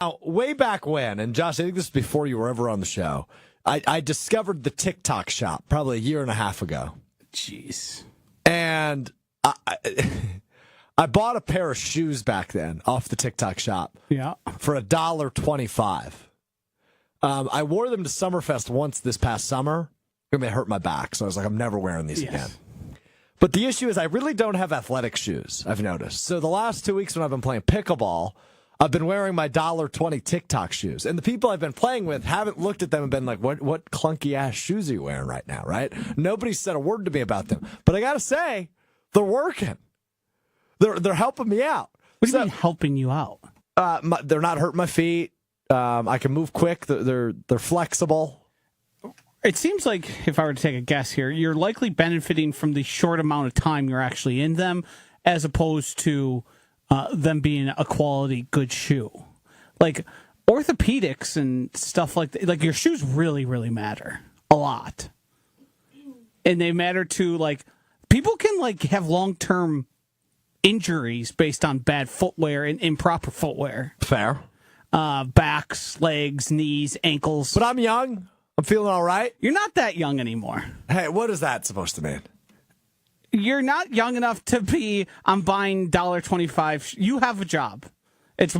Now, way back when, and Josh, I think this was before you were ever on the show, I discovered the TikTok shop probably a year and a half ago. Jeez. And I bought a pair of shoes back then off the TikTok shop for $1.25. I wore them to Summerfest once this past summer. It hurt my back, so I was like, I'm never wearing these again. But the issue is I really don't have athletic shoes, I've noticed. So the last 2 weeks when I've been playing pickleball, I've been wearing my $1.20 TikTok shoes. And the people I've been playing with haven't looked at them and been like, what clunky-ass shoes are you wearing right now, right? Nobody said a word to me about them. But I got to say, they're working. They're helping me out. What do you mean helping you out? They're not hurting my feet. I can move quick. They're flexible. It seems like, if I were to take a guess here, you're likely benefiting from the short amount of time you're actually in them, as opposed to them being a quality good shoe. Like orthopedics and stuff like that, like your shoes really, really matter a lot. And they matter to, like, people can like have long-term injuries based on bad footwear and improper footwear. Fair. Backs, legs, knees, ankles. But I'm young. I'm feeling all right. You're not that young anymore. Hey, what is that supposed to mean? You're not young enough to be, I'm buying $1.25. You have a job. It's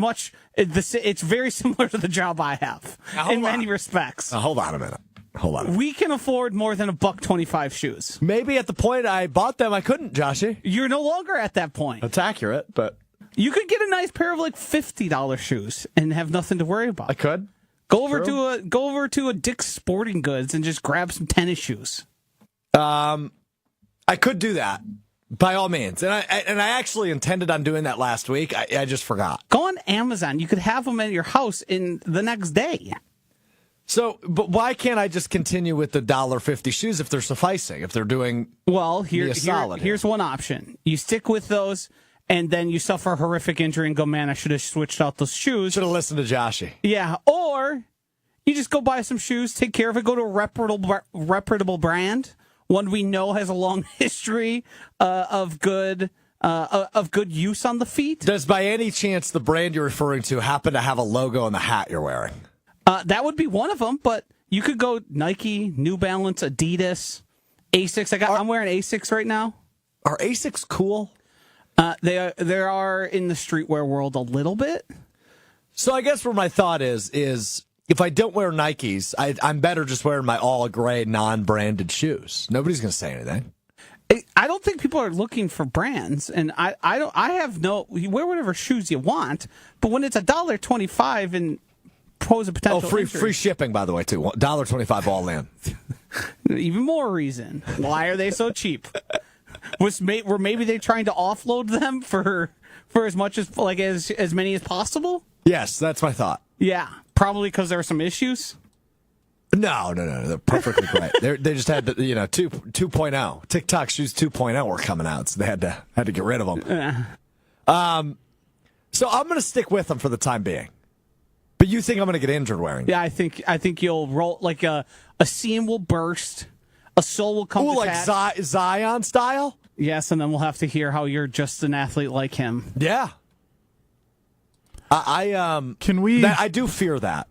very similar to the job I have in many respects. Now, hold on a minute. We can afford more than $1.25 shoes. Maybe at the point I bought them, I couldn't, Joshy. You're no longer at that point. That's accurate, but you could get a nice pair of like $50 shoes and have nothing to worry about. I could. Go over to a Dick's Sporting Goods and just grab some tennis shoes. I could do that, by all means. And I actually intended on doing that last week. I just forgot. Go on Amazon. You could have them at your house in the next day. So, but why can't I just continue with the $1.50 shoes if they're sufficing, if they're doing here's one option. You stick with those, and then you suffer a horrific injury and go, man, I should have switched out those shoes. Should have listened to Joshy. Yeah, or you just go buy some shoes, take care of it, go to a reputable brand, one we know has a long history of good use on the feet. Does by any chance the brand you're referring to happen to have a logo on the hat you're wearing? That would be one of them, but you could go Nike, New Balance, Adidas, Asics. I'm wearing Asics right now. Are Asics cool? They are in the streetwear world a little bit. So I guess where my thought is if I don't wear Nikes, I'm better just wearing my all gray non-branded shoes. Nobody's going to say anything. I don't think people are looking for brands, and you wear whatever shoes you want, but when it's $1.25 and pose a potential free shipping, by the way, too. $1.25 all in. Even more reason. Why are they so cheap? Were maybe they trying to offload them for as much as many as possible? Yes, that's my thought. Yeah, probably because there are some issues. No, they're perfectly great. They just had 2.0 TikTok shoes 2.0 were coming out, so they had to get rid of them. So I'm going to stick with them for the time being. But you think I'm going to get injured wearing them? Yeah, I think you'll roll like a seam will burst, a sole will come. Like Zion style. Yes, and then we'll have to hear how you're just an athlete like him. Yeah. I do fear that.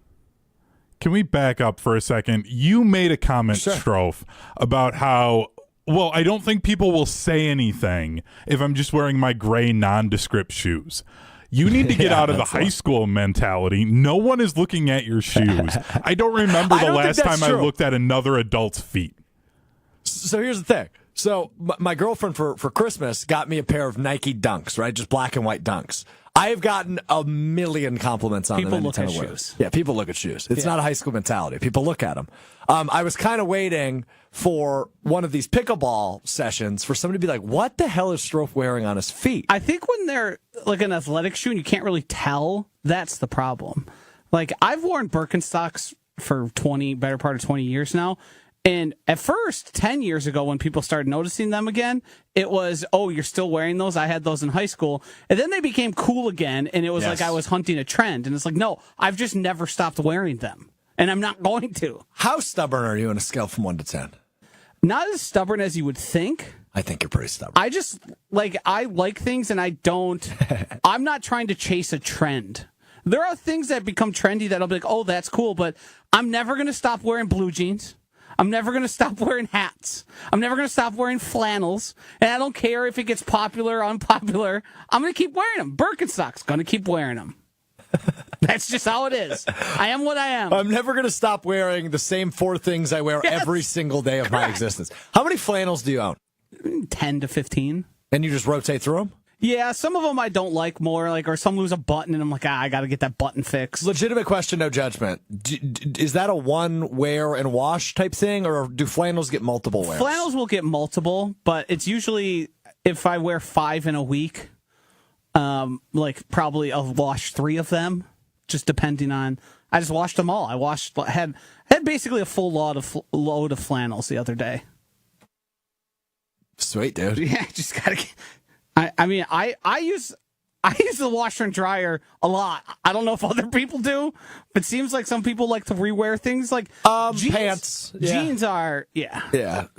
Can we back up for a second? You made a comment, sure, Strouf, about how, well, I don't think people will say anything if I'm just wearing my gray nondescript shoes. You need to get out of the high school mentality. No one is looking at your shoes. I don't remember the last time I looked at another adult's feet. So here's the thing. So my girlfriend for Christmas got me a pair of Nike Dunks, right? Just black and white Dunks. I have gotten a million compliments on them. People look at shoes. Yeah, people look at shoes. It's not a high school mentality. People look at them. I was kind of waiting for one of these pickleball sessions for somebody to be like, what the hell is Strouf wearing on his feet? I think when they're like an athletic shoe and you can't really tell, that's the problem. Like, I've worn Birkenstocks for better part of 20 years now. And at first, 10 years ago, when people started noticing them again, it was, oh, you're still wearing those? I had those in high school. And then they became cool again, and it was like I was hunting a trend. And it's like, no, I've just never stopped wearing them. And I'm not going to. How stubborn are you on a scale from 1 to 10? Not as stubborn as you would think. I think you're pretty stubborn. I like things, and I don't. I'm not trying to chase a trend. There are things that become trendy that I'll be like, oh, that's cool, but I'm never going to stop wearing blue jeans. I'm never going to stop wearing hats. I'm never going to stop wearing flannels. And I don't care if it gets popular or unpopular. I'm going to keep wearing them. Birkenstocks, going to keep wearing them. That's just how it is. I am what I am. I'm never going to stop wearing the same 4 things I wear every single day of my existence. How many flannels do you own? 10 to 15. And you just rotate through them? Yeah, some of them I don't like more, or some lose a button, and I'm like, I got to get that button fixed. Legitimate question, no judgment. Is that a one wear and wash type thing, or do flannels get multiple wears? Flannels will get multiple, but it's usually if I wear 5 in a week, probably I'll wash 3 of them, just depending on. I just washed them all. I had basically a full load of flannels the other day. Sweet, dude. Yeah, just gotta get. I use the washer and dryer a lot. I don't know if other people do, but it seems like some people like to rewear things like jeans. Pants. Yeah. Jeans are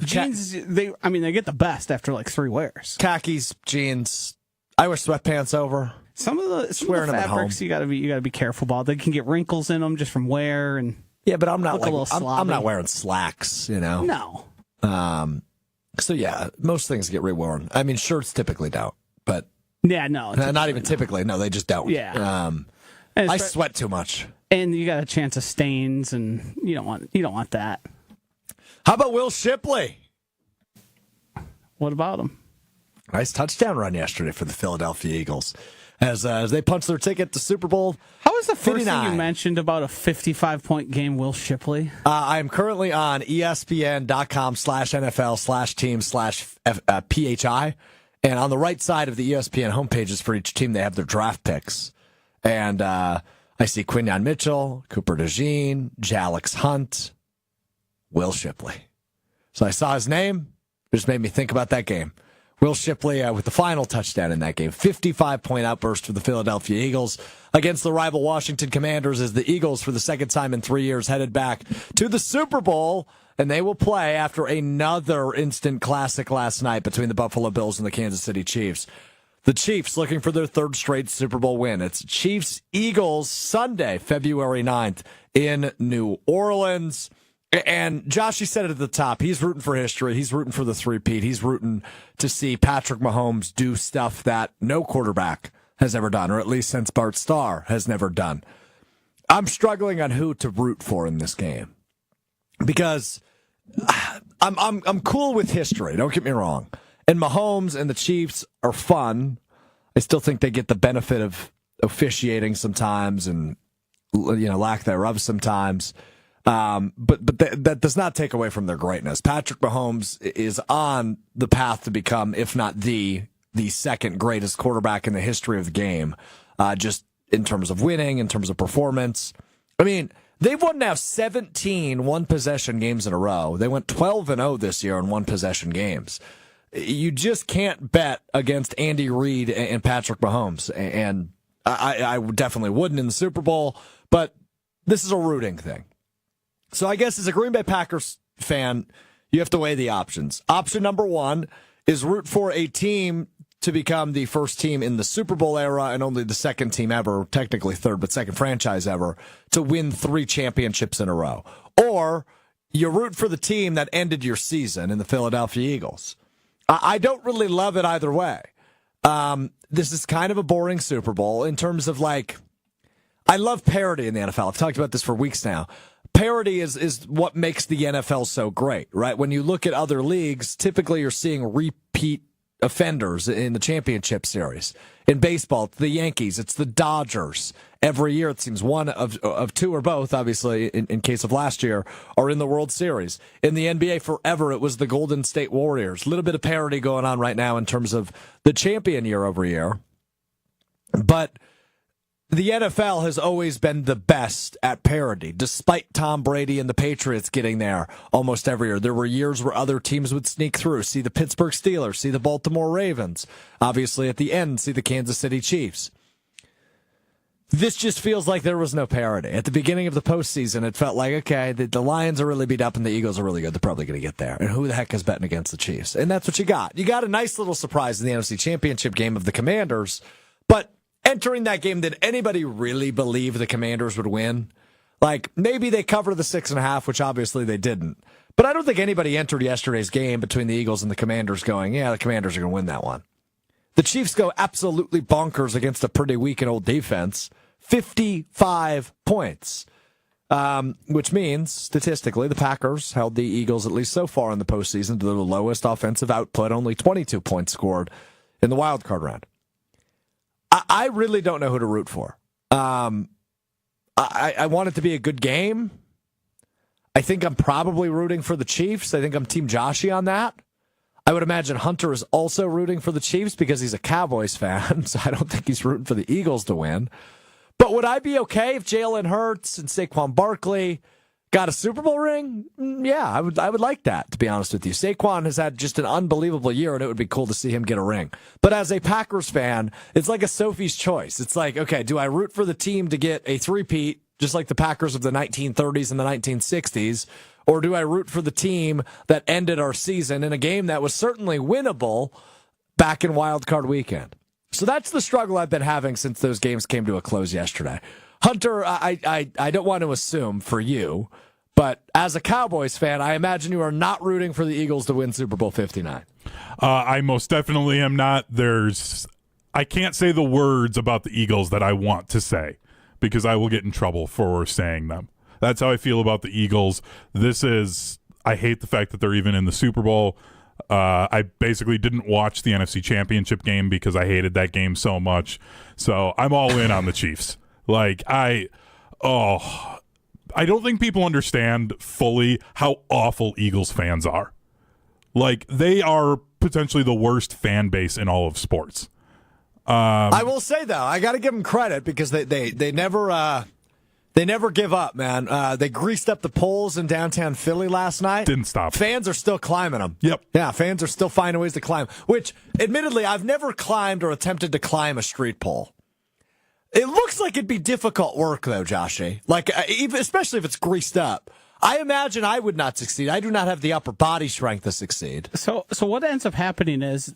jeans. They get the best after like 3 wears. Khakis, jeans. I wear sweatpants over. Some of the fabrics you gotta be careful about. They can get wrinkles in them just from wear and but I'm not I'm not wearing slacks. No. So yeah, most things get reworn. I mean, shirts typically don't, but not even typically. No, they just don't. Yeah. I sweat too much, and you got a chance of stains, and you don't want that. How about Will Shipley? What about him? Nice touchdown run yesterday for the Philadelphia Eagles as they punched their ticket to Super Bowl. How was the first thing you mentioned about a 55-point game, Will Shipley? I am currently on ESPN.com/NFL/team/PHI. And on the right side of the ESPN homepages for each team, they have their draft picks. And I see Quinyon Mitchell, Cooper DeJean, Jalix Hunt, Will Shipley. So I saw his name. It just made me think about that game. Will Shipley with the final touchdown in that game. 55-point outburst for the Philadelphia Eagles against the rival Washington Commanders as the Eagles, for the second time in 3 years, headed back to the Super Bowl. And they will play after another instant classic last night between the Buffalo Bills and the Kansas City Chiefs. The Chiefs looking for their 3rd straight Super Bowl win. It's Chiefs-Eagles Sunday, February 9th in New Orleans. And Joshy said it at the top. He's rooting for history. He's rooting for the three-peat. He's rooting to see Patrick Mahomes do stuff that no quarterback has ever done, or at least since Bart Starr has never done. I'm struggling on who to root for in this game because I'm cool with history. Don't get me wrong. And Mahomes and the Chiefs are fun. I still think they get the benefit of officiating sometimes and lack thereof sometimes. But that does not take away from their greatness. Patrick Mahomes is on the path to become, if not the second greatest quarterback in the history of the game, just in terms of winning, in terms of performance. I mean, they've won now 17 one-possession games in a row. They went 12-0 this year in one-possession games. You just can't bet against Andy Reid and Patrick Mahomes, and I definitely wouldn't in the Super Bowl, but this is a rooting thing. So I guess as a Green Bay Packers fan, you have to weigh the options. Option number 1 is root for a team to become the first team in the Super Bowl era and only the second team ever, technically third, but second franchise ever, to win 3 championships in a row. Or you root for the team that ended your season in the Philadelphia Eagles. I don't really love it either way. This is kind of a boring Super Bowl in terms of I love parity in the NFL. I've talked about this for weeks now. Parity is what makes the NFL so great, right? When you look at other leagues, typically you're seeing repeat offenders in the championship series. In baseball, it's the Yankees, it's the Dodgers. Every year, it seems one of 2 or both, obviously, in case of last year, are in the World Series. In the NBA, forever, it was the Golden State Warriors. A little bit of parity going on right now in terms of the champion year over year. But the NFL has always been the best at parity, despite Tom Brady and the Patriots getting there almost every year. There were years where other teams would sneak through. See the Pittsburgh Steelers, see the Baltimore Ravens. Obviously, at the end, see the Kansas City Chiefs. This just feels like there was no parity. At the beginning of the postseason, it felt like, okay, the Lions are really beat up and the Eagles are really good. They're probably going to get there. And who the heck is betting against the Chiefs? And that's what you got. You got a nice little surprise in the NFC Championship game of the Commanders, but entering that game, did anybody really believe the Commanders would win? Like, maybe they cover the 6.5, which obviously they didn't. But I don't think anybody entered yesterday's game between the Eagles and the Commanders going, yeah, the Commanders are going to win that one. The Chiefs go absolutely bonkers against a pretty weak and old defense. 55 points. Which means, statistically, the Packers held the Eagles, at least so far in the postseason, to the lowest offensive output, only 22 points scored in the wild card round. I really don't know who to root for. I want it to be a good game. I think I'm probably rooting for the Chiefs. I think I'm Team Joshy on that. I would imagine Hunter is also rooting for the Chiefs because he's a Cowboys fan, so I don't think he's rooting for the Eagles to win. But would I be okay if Jalen Hurts and Saquon Barkley got a Super Bowl ring? Yeah, I would like that, to be honest with you. Saquon has had just an unbelievable year, and it would be cool to see him get a ring. But as a Packers fan, it's like a Sophie's choice. It's like, okay, do I root for the team to get a three-peat, just like the Packers of the 1930s and the 1960s, or do I root for the team that ended our season in a game that was certainly winnable back in Wild Card Weekend? So that's the struggle I've been having since those games came to a close yesterday. Hunter, I don't want to assume for you, but as a Cowboys fan, I imagine you are not rooting for the Eagles to win Super Bowl 59. I most definitely am not. I can't say the words about the Eagles that I want to say because I will get in trouble for saying them. That's how I feel about the Eagles. I hate the fact that they're even in the Super Bowl. I basically didn't watch the NFC Championship game because I hated that game so much. So I'm all in on the Chiefs. Like, I don't think people understand fully how awful Eagles fans are. Like, they are potentially the worst fan base in all of sports. I will say, though, I got to give them credit because they never give up, man. They greased up the poles in downtown Philly last night. Didn't stop. Fans are still climbing them. Yep. Yeah, fans are still finding ways to climb, which, admittedly, I've never climbed or attempted to climb a street pole. It looks like it'd be difficult work, though, Joshy. Like, especially if it's greased up. I imagine I would not succeed. I do not have the upper body strength to succeed. So what ends up happening is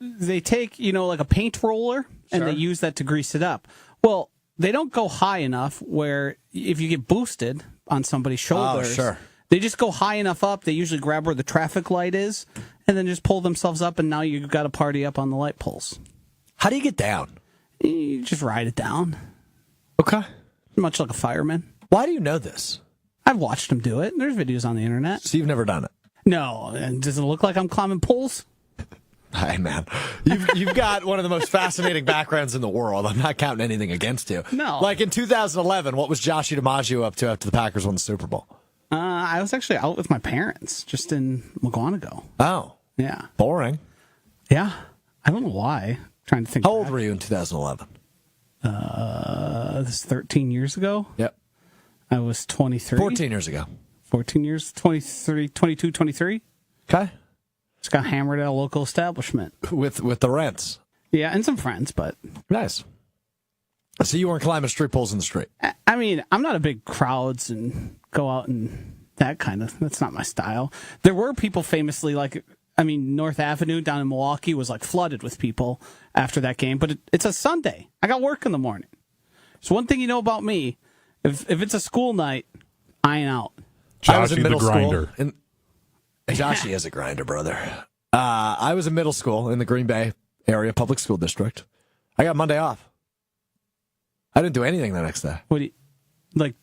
they take, like a paint roller and they use that to grease it up. Well, they don't go high enough where if you get boosted on somebody's shoulders, they just go high enough up. They usually grab where the traffic light is and then just pull themselves up, and now you've got to party up on the light poles. How do you get down? You just ride it down. Okay. Much like a fireman. Why do you know this? I've watched them do it. There's videos on the internet. So you've never done it? No. And does it look like I'm climbing poles? Hey, man. You've got one of the most fascinating backgrounds in the world. I'm not counting anything against you. No. Like in 2011, what was Joshy DiMaggio up to after the Packers won the Super Bowl? I was actually out with my parents just in McGuanago. Oh. Yeah. Boring. Yeah. I don't know why. I'm trying to think. How old were you in 2011? This is 13 years ago. Yep. I was 23. 14 years ago. 14 years, 23, 22, 23. Okay. Just got hammered at a local establishment. With the rents. Yeah, and some friends, but... Nice. So you weren't climbing street poles in the street? I mean, I'm not a big crowds and go out and that kind of... That's not my style. There were people famously, North Avenue down in Milwaukee was flooded with people after that game, but it's a Sunday. I got work in the morning. So one thing you know about me, if it's a school night, I ain't out. Joshy the grinder. Joshy is a grinder, brother. I was in middle school in the Green Bay area public school district. I got Monday off. I didn't do anything the next day.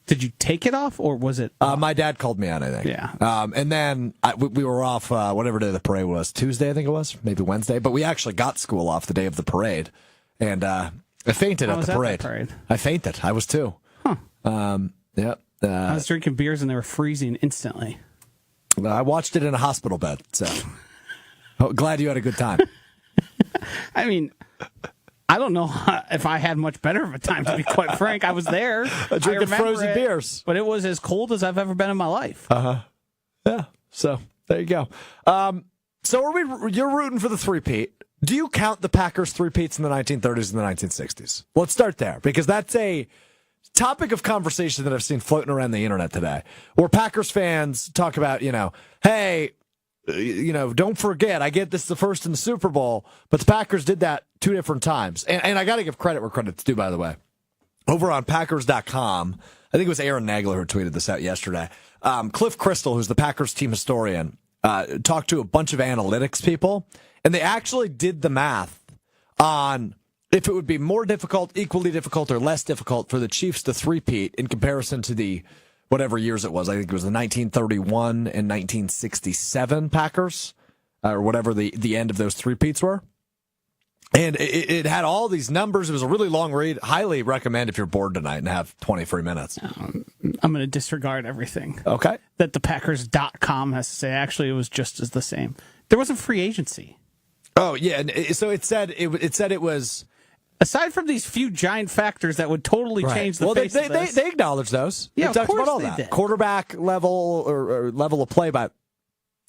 Did you take it off, or was it? My dad called me out, I think. Yeah. And then we were off whatever day the parade was. Tuesday, I think it was. Maybe Wednesday. But we actually got school off the day of the parade. And I fainted at the parade. I fainted. I was too. Huh. Yep. I was drinking beers and they were freezing instantly. I watched it in a hospital bed, so glad you had a good time. I mean, I don't know if I had much better of a time, to be quite frank. I was there. Drinking frozen beers. But it was as cold as I've ever been in my life. Yeah, so there you go. So you're rooting for the three-peat. Do you count the Packers three-peats in the 1930s and the 1960s? Let's start there, because that's a topic of conversation that I've seen floating around the internet today, where Packers fans talk about, hey, don't forget, I get this the first in the Super Bowl, but the Packers did that 2 different times. And I got to give credit where credit's due, by the way. Over on Packers.com, I think it was Aaron Nagler who tweeted this out yesterday. Cliff Crystal, who's the Packers team historian, talked to a bunch of analytics people, and they actually did the math on if it would be more difficult, equally difficult, or less difficult for the Chiefs to three-peat in comparison to the whatever years it was. I think it was the 1931 and 1967 Packers, or whatever the end of those three-peats were. And it had all these numbers. It was a really long read. Highly recommend if you're bored tonight and have 23 minutes. I'm going to disregard everything. Okay. That the Packers.com has to say. Actually, it was just as the same. There wasn't free agency. Oh, yeah. And so it said it was... Aside from these few giant factors that would totally change the face of this. They acknowledge those. Yeah, they talked about all that. Did. Quarterback level or level of play by...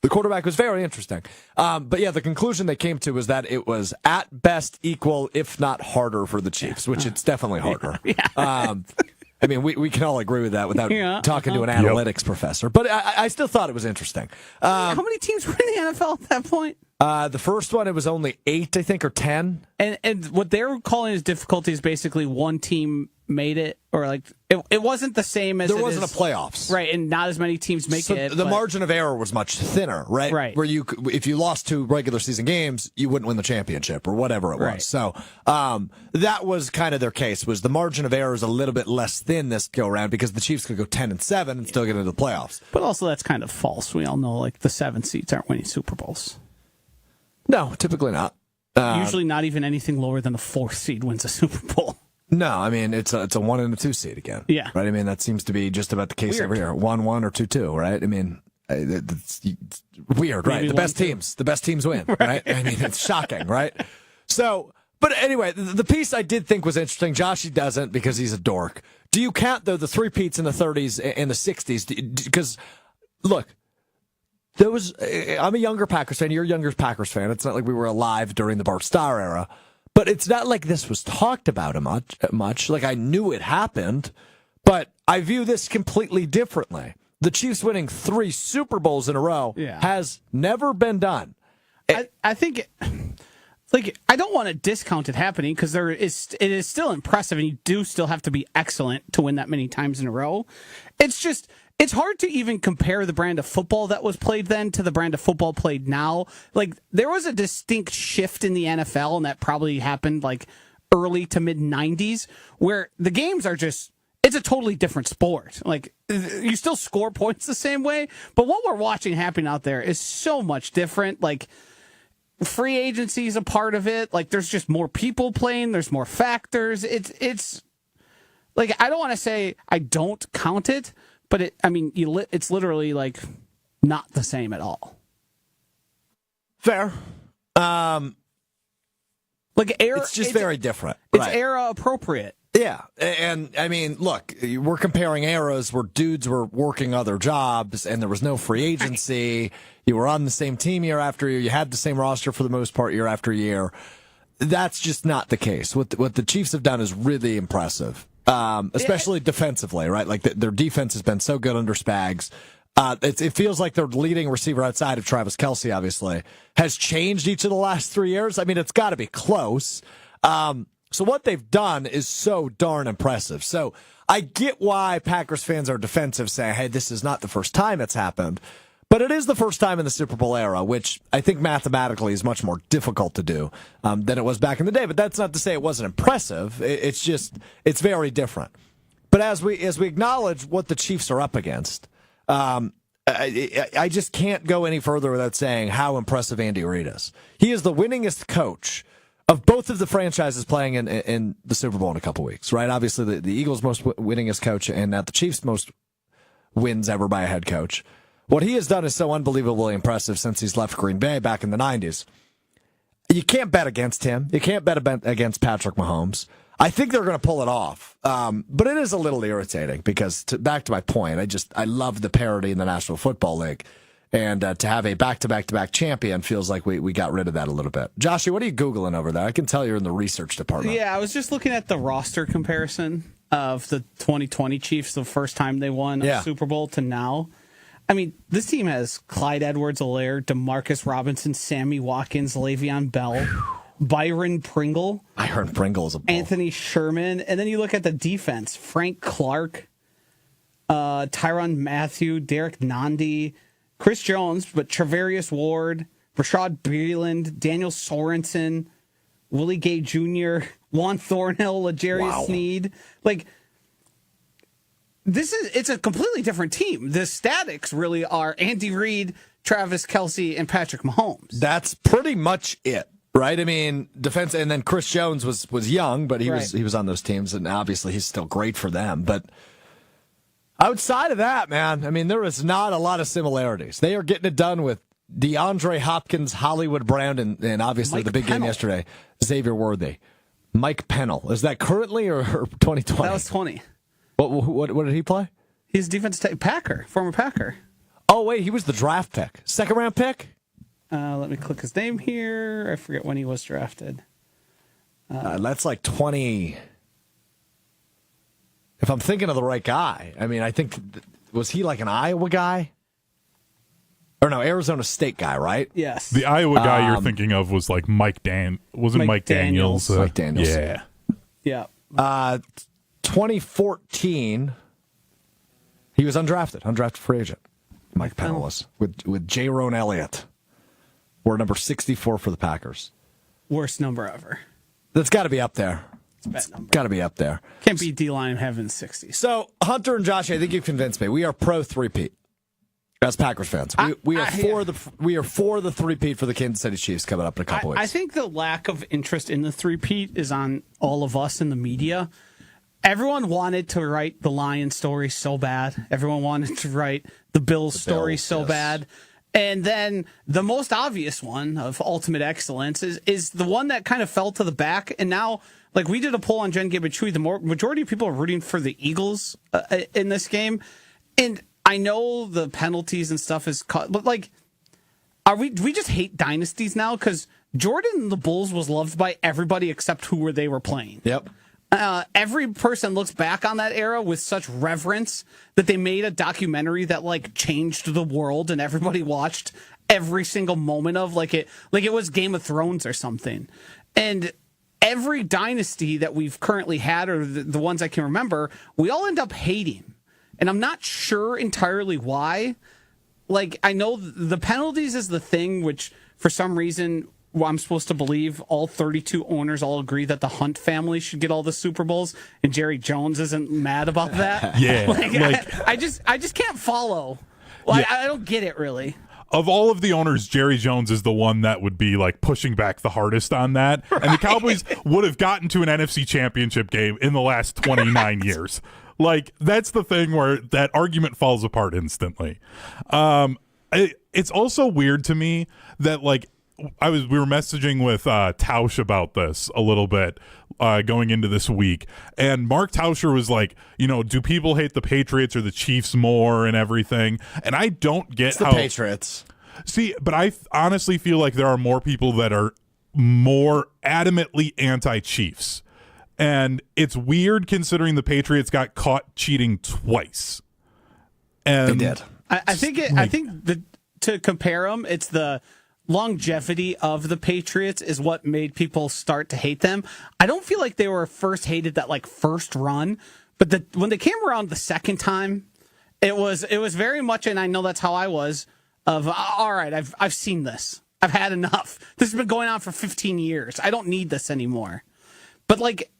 The quarterback was very interesting. But yeah, the conclusion they came to was that it was at best equal, if not harder for the Chiefs, which it's definitely harder. Yeah. I mean, we can all agree with that without talking to an analytics professor. But I still thought it was interesting. How many teams were in the NFL at that point? The first one, it was only 8, I think, or 10. And what they're calling as difficulty is basically one team made it, or like it wasn't the same as there wasn't a playoffs, right? And not as many teams make it. The margin of error was much thinner, right? Right. Where if you lost 2 regular season games, you wouldn't win the championship or whatever it was. Right. So that was kind of their case. Was the margin of error is a little bit less thin this go around because the Chiefs could go 10-7 and still get into the playoffs. But also that's kind of false. We all know like the 7 seeds aren't winning Super Bowls. No, typically not. Usually not even anything lower than a 4th seed wins a Super Bowl. No, I mean, it's a 1 and a 2 seed again. Yeah. Right? I mean, that seems to be just about the case every year. 1-1 or 2-2, right? I mean, it's weird, right? The best teams win, right? I mean, it's shocking, right? So, but anyway, the piece I did think was interesting. Joshy doesn't because he's a dork. Do you count, though, the three-peats in the 30s and the 60s? Because, look, I'm a younger Packers fan. You're a younger Packers fan. It's not like we were alive during the Bart Starr era. But it's not like this was talked about much. Like, I knew it happened, but I view this completely differently. The Chiefs winning 3 Super Bowls in a row has never been done. I think, like, I don't want to discount it happening because it is still impressive, and you do still have to be excellent to win that many times in a row. It's hard to even compare the brand of football that was played then to the brand of football played now. Like, there was a distinct shift in the NFL, and that probably happened like early to mid 90s, where the games are it's a totally different sport. Like, you still score points the same way, but what we're watching happen out there is so much different. Like, free agency is a part of it. Like, there's just more people playing. There's more factors. It's like, I don't want to say I don't count it, but it's literally like not the same at all. Fair. It's just very different. It's era appropriate. Yeah. And I mean, look, we're comparing eras where dudes were working other jobs and there was no free agency. You were on the same team year after year. You had the same roster for the most part year after year. That's just not the case. What the Chiefs have done is really impressive. Especially defensively, right? Like their defense has been so good under Spags. It feels like their leading receiver outside of Travis Kelce, obviously, has changed each of the last 3 years. I mean, it's got to be close. So what they've done is so darn impressive. So I get why Packers fans are defensive, saying, hey, this is not the first time it's happened. But it is the first time in the Super Bowl era, which I think mathematically is much more difficult to do than it was back in the day. But that's not to say it wasn't impressive. It's very different. But as we acknowledge what the Chiefs are up against, I just can't go any further without saying how impressive Andy Reid is. He is the winningest coach of both of the franchises playing in the Super Bowl in a couple weeks, right? Obviously, the Eagles' most winningest coach and now the Chiefs' most wins ever by a head coach. What he has done is so unbelievably impressive since he's left Green Bay back in the 90s. You can't bet against him. You can't bet against Patrick Mahomes. I think they're going to pull it off. But it is a little irritating because, back to my point, I love the parity in the National Football League. And to have a back-to-back-to-back champion feels like we got rid of that a little bit. Joshy, what are you Googling over there? I can tell you're in the research department. Yeah, I was just looking at the roster comparison of the 2020 Chiefs, the first time they won a Super Bowl to now. I mean, this team has Clyde Edwards-Helaire, Demarcus Robinson, Sammy Watkins, Le'Veon Bell, Byron Pringle. I heard Pringle is a bull. Anthony Sherman. And then you look at the defense. Frank Clark, Tyrann Mathieu, Derek Nandi, Chris Jones, but Travarius Ward, Rashad Breeland, Daniel Sorensen, Willie Gay Jr., Juan Thornhill, L'Jarius Sneed. Like, it's a completely different team. The statics really are Andy Reid, Travis Kelce, and Patrick Mahomes. That's pretty much it, right? I mean, defense, and then Chris Jones was young, but he was on those teams, and obviously he's still great for them. But outside of that, man, I mean, there is not a lot of similarities. They are getting it done with DeAndre Hopkins, Hollywood Brown, and obviously Mike the big Pennell. game yesterday, Xavier Worthy. Mike Pennell. Is that currently or 2020? That was 20. What did he play? He's defense Packer, former Packer. Oh, wait, he was the draft pick. Second round pick? Let me click his name here. I forget when he was drafted. That's like 20. If I'm thinking of the right guy, I mean, I think, was he like an Iowa guy? Or no, Arizona State guy, right? Yes. The Iowa guy you're thinking of was like Mike Daniels. Mike Daniels. Yeah. Yeah. 2014, he was undrafted free agent. Mike Pennell was with Jaron Elliott. We're number 64 for the Packers. Worst number ever. That's got to be up there. It's a bad number. Got to be up there. Can't be D-line having 60. So, Hunter and Josh, I think you've convinced me. We are pro three-peat as Packers fans. We are for the three-peat for the Kansas City Chiefs coming up in a couple weeks. I think the lack of interest in the three-peat is on all of us in the media. Everyone wanted to write the Lions story so bad. Everyone wanted to write the Bills story so bad. And then the most obvious one of ultimate excellence is the one that kind of fell to the back. And now, like, we did a poll on Jen Gabachui, the majority of people are rooting for the Eagles in this game. And I know the penalties and stuff is caught, but like, do we just hate dynasties now? Because Jordan and the Bulls was loved by everybody except who they were playing. Yep. Every person looks back on that era with such reverence that they made a documentary that like changed the world and everybody watched every single moment of like it was Game of Thrones or something. And every dynasty that we've currently had, or the ones I can remember, we all end up hating. And I'm not sure entirely why. Like, I know the penalties is the thing, which for some reason, I'm supposed to believe all 32 owners all agree that the Hunt family should get all the Super Bowls, and Jerry Jones isn't mad about that. Yeah. I just can't follow. Well, I don't get it, really. Of all of the owners, Jerry Jones is the one that would be like pushing back the hardest on that. Right. And the Cowboys would have gotten to an NFC championship game in the last 29 years. Like, that's the thing where that argument falls apart instantly. It's also weird to me that, like, we were messaging with Tausch about this a little bit going into this week, and Mark Tauscher was like, do people hate the Patriots or the Chiefs more and everything? And I don't get the Patriots. See, but I honestly feel like there are more people that are more adamantly anti-Chiefs. And it's weird considering the Patriots got caught cheating twice. And they did. I think to compare them, it's the longevity of the Patriots is what made people start to hate them. I don't feel like they were first hated that like first run, but when they came around the second time, it was very much, and I know that's how I was, of all right, I've seen this. I've had enough. This has been going on for 15 years. I don't need this anymore. But like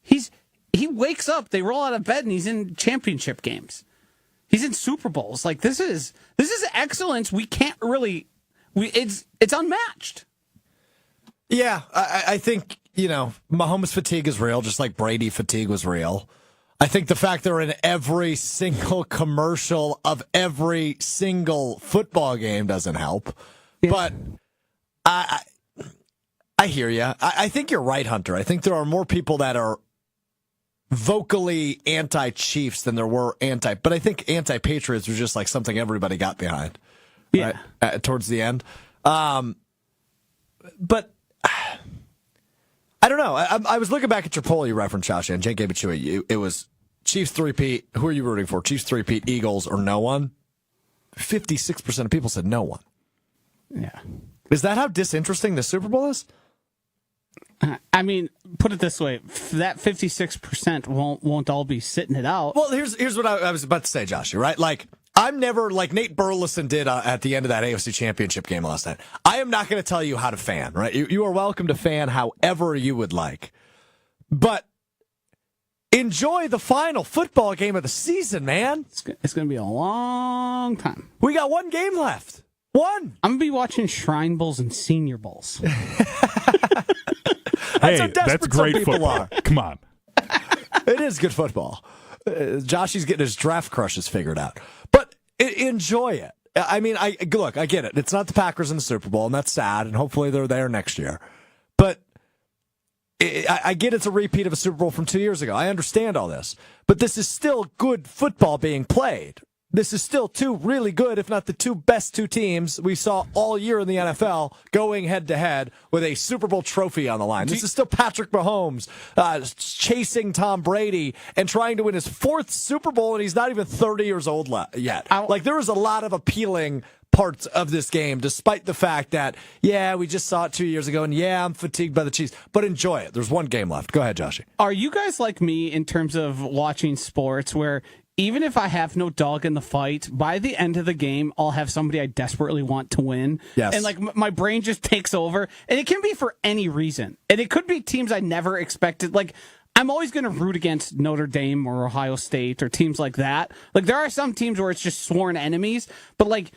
he wakes up, they roll out of bed, and he's in championship games. He's in Super Bowls. Like this is excellence. We can't really. It's unmatched. Yeah, I think, Mahomes fatigue is real, just like Brady fatigue was real. I think the fact they're in every single commercial of every single football game doesn't help. Yeah. But I hear you. I think you're right, Hunter. I think there are more people that are vocally anti-Chiefs than there were but I think anti-Patriots was just like something everybody got behind. Yeah. Right, towards the end. But I don't know. I was looking back at your poll you referenced, Josh, and Jake gave it to you. It was Chiefs three-peat. Who are you rooting for? Chiefs three-peat, Eagles, or no one? 56% of people said no one. Yeah. Is that how disinteresting the Super Bowl is? I mean, put it this way: that 56% won't all be sitting it out. Well, here's what I was about to say, Josh. Right? Like, I'm never like Nate Burleson did at the end of that AFC Championship game last night. I am not going to tell you how to fan. Right? You are welcome to fan however you would like, but enjoy the final football game of the season, man. It's going to be a long time. We got one game left. One. I'm going to be watching Shrine Bowls and Senior Bowls. Hey, that's great football. Come on. It is good football. Joshy's getting his draft crushes figured out. But enjoy it. I mean, I get it. It's not the Packers in the Super Bowl, and that's sad, and hopefully they're there next year. But I get it's a repeat of a Super Bowl from 2 years ago. I understand all this. But this is still good football being played. This is still two really good, if not the two best two teams we saw all year in the NFL going head-to-head with a Super Bowl trophy on the line. This is still Patrick Mahomes chasing Tom Brady and trying to win his fourth Super Bowl, and he's not even 30 years old yet. Like, there is a lot of appealing parts of this game, despite the fact that, yeah, we just saw it 2 years ago, and yeah, I'm fatigued by the Chiefs, but enjoy it. There's one game left. Go ahead, Joshy. Are you guys like me in terms of watching sports where even if I have no dog in the fight, by the end of the game, I'll have somebody I desperately want to win. Yes. And like my brain just takes over. And it can be for any reason. And it could be teams I never expected. Like, I'm always going to root against Notre Dame or Ohio State or teams like that. Like, there are some teams where it's just sworn enemies. But like,